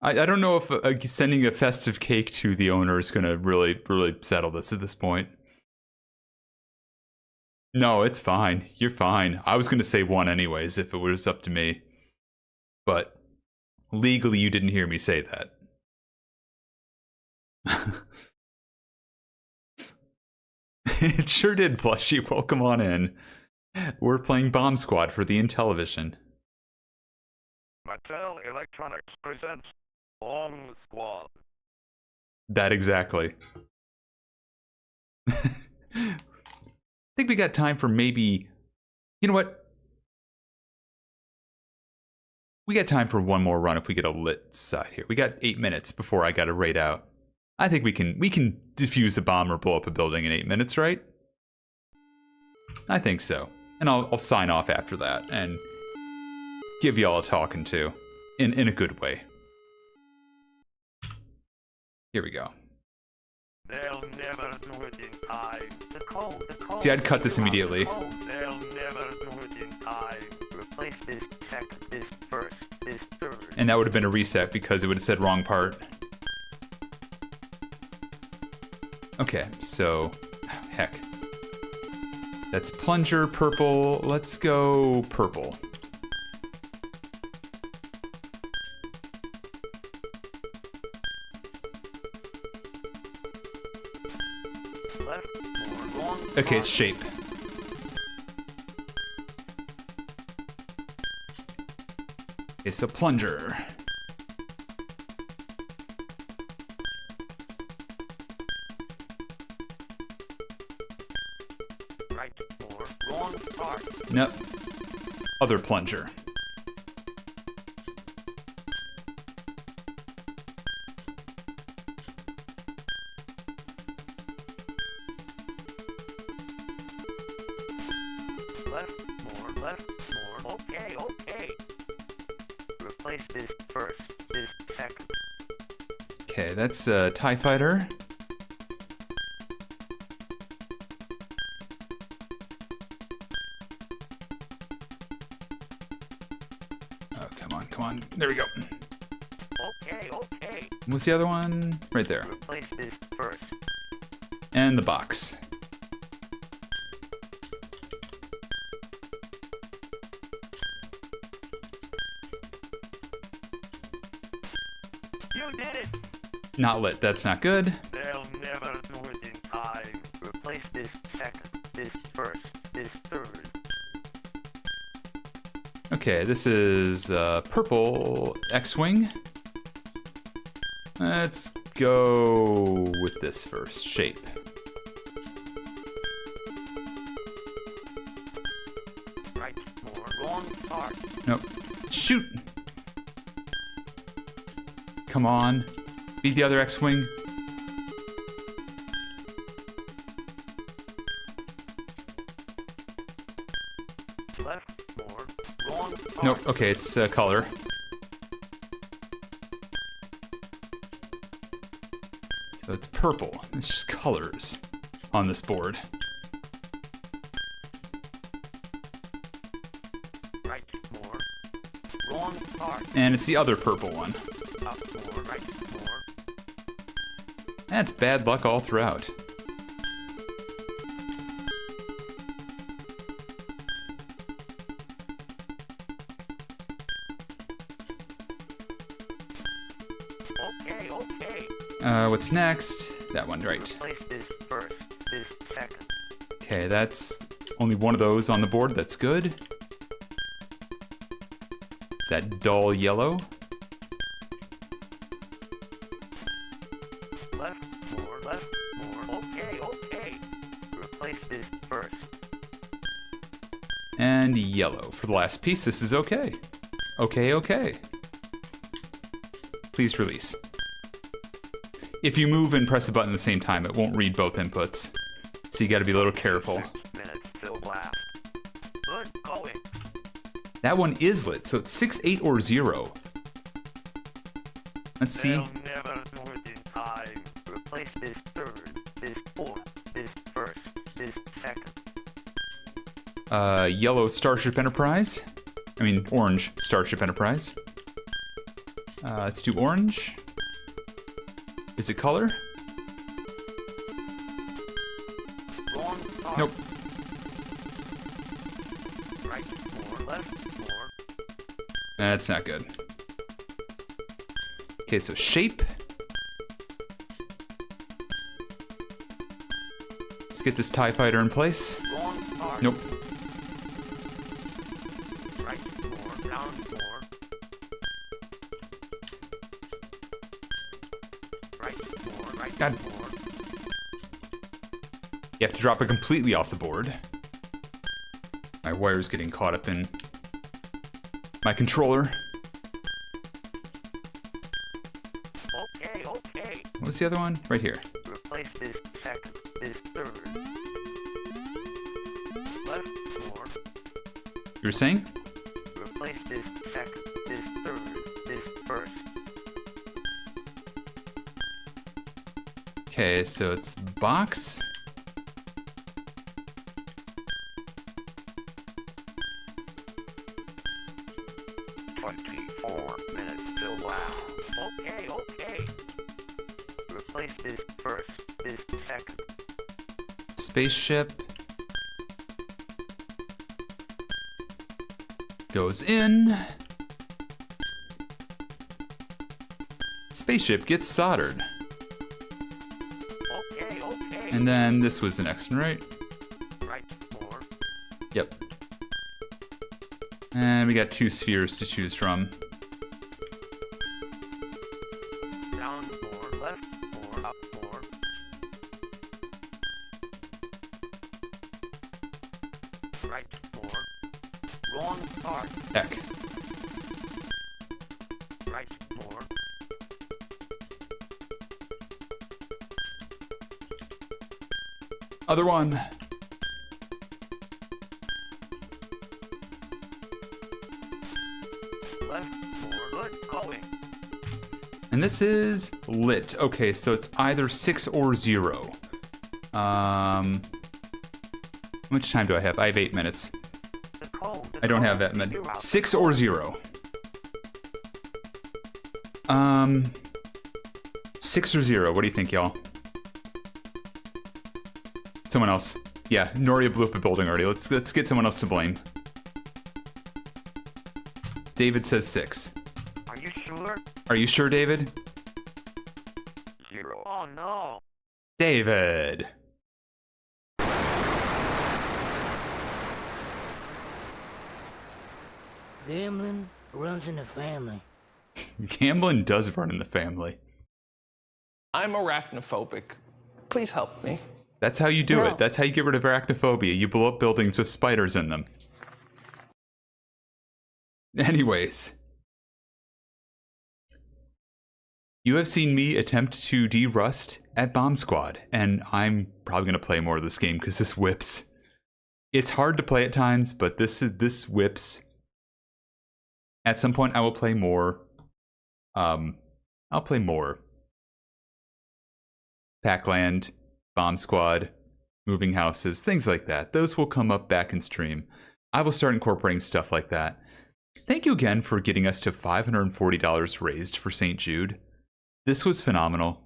I don't know if sending a festive cake to the owner is gonna really settle this at this point. No, it's fine. You're fine. I was gonna say 1 anyways if it was up to me. But legally you didn't hear me say that. It sure did, Plushy. Welcome on in. We're playing Bomb Squad for the Intellivision. Mattel Electronics presents Bomb Squad. That exactly. I think we got time for maybe... You know what? We got time for one more run if we get a lit side here. We got 8 minutes before I gotta raid out. I think we can defuse a bomb or blow up a building in 8 minutes, right? I think so. And I'll sign off after that and give y'all a talking to. In a good way. Here we go. They'll never do it in time. The code. See, I'd cut this immediately. They'll never do it in time. Replace this second, this first, this third. And that would have been a reset because it would have said wrong part. Okay, so... heck. That's plunger, purple. Let's go purple. Left, more, wrong, Okay, it's shape. Okay, so plunger. right, more, wrong part. Nope. Other plunger. Left, more, okay. Replace this first, this second. Okay, that's a TIE fighter. Oh, come on, come on. There we go. Okay, okay. What's the other one? Right there. Replace this first. And the box. You did it! Not lit. That's not good. They'll never do it in time. Replace this second, this first, this third. Okay, this is purple X-Wing. Let's go with this first. Shape. Right, more. Wrong part. Nope. Shoot! Come on. Beat the other X-Wing. Left, more. Wrong part. Nope. Okay, it's color. So it's purple. It's just colors on this board. Right, more. Wrong part. And it's the other purple one. Up, more. Right, more. That's bad luck all throughout. Okay, okay. What's next? That one, right. Replace this first, this second. Okay, that's only one of those on the board. That's good. That dull yellow. Left, more. Okay, okay. Replace this first. And yellow. For the last piece, this is okay. Okay, okay. Please release. If you move and press a button at the same time, it won't read both inputs. So you gotta be a little careful. 6 minutes till blast. Good going. That one is lit, so it's 6, 8, or 0. Let's see. They'll never do it in time. Replace this third, this fourth, this first, this second. Yellow Starship Enterprise. I mean, orange Starship Enterprise. Let's do orange. Is it color? Wrong part. Nope. Right, more. Left, more. That's not good. Okay, so shape. Let's get this TIE fighter in place. Wrong part. Nope. Right, more. Down, more. Right, more. Right, God. more. You have to drop it completely off the board. My wire's getting caught up in my controller. Okay, okay. What's the other one? Right here. Replace this second, this third. Left, more. You were saying? Replace this second, this third, this first. Okay, so it's box. Okay, okay. Replace this first, this second. Spaceship. Goes in. Spaceship gets soldered. Okay, okay. And then this was the next one, right? Right, more. Yep. And we got 2 spheres to choose from. Down, more. Left, more. Up, more. Right, more. Wrong part. Heck. Right, more. Other one. Left, more. Good going. And this is lit. Okay, so it's either 6 or 0. How much time do I have? I have 8 minutes. I don't have that many. 6 or 0. 6 or 0. What do you think, y'all? Someone else. Yeah, Noria blew up a building already. Let's get someone else to blame. David says 6. Are you sure? Are you sure, David? 0. Oh no. David. Gambling runs in the family. Gambling does run in the family. I'm arachnophobic. Please help me. That's how you do No. it. That's how you get rid of arachnophobia. You blow up buildings with spiders in them. Anyways. You have seen me attempt to de-rust at Bomb Squad, and I'm probably going to play more of this game because this whips. It's hard to play at times, but this whips. At some point, I will play more. I'll play more. Packland, Bomb Squad, Moving Houses, things like that. Those will come up back in stream. I will start incorporating stuff like that. Thank you again for getting us to $540 raised for St. Jude. This was phenomenal.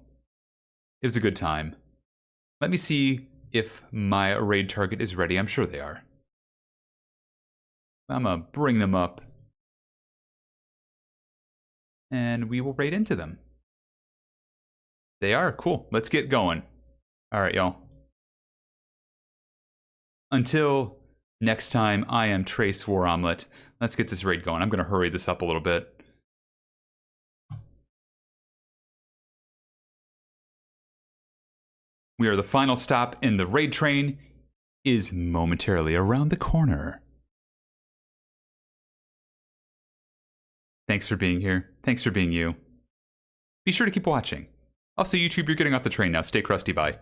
It was a good time. Let me see if my raid target is ready. I'm sure they are. I'm gonna bring them up. And we will raid into them. They are. Cool. Let's get going. Alright, y'all. Until next time, I am Trace War Omelet. Let's get this raid going. I'm gonna hurry this up a little bit. We are the final stop, and the raid train is momentarily around the corner. Thanks for being here. Thanks for being you. Be sure to keep watching. Also, YouTube, you're getting off the train now. Stay crusty, bye.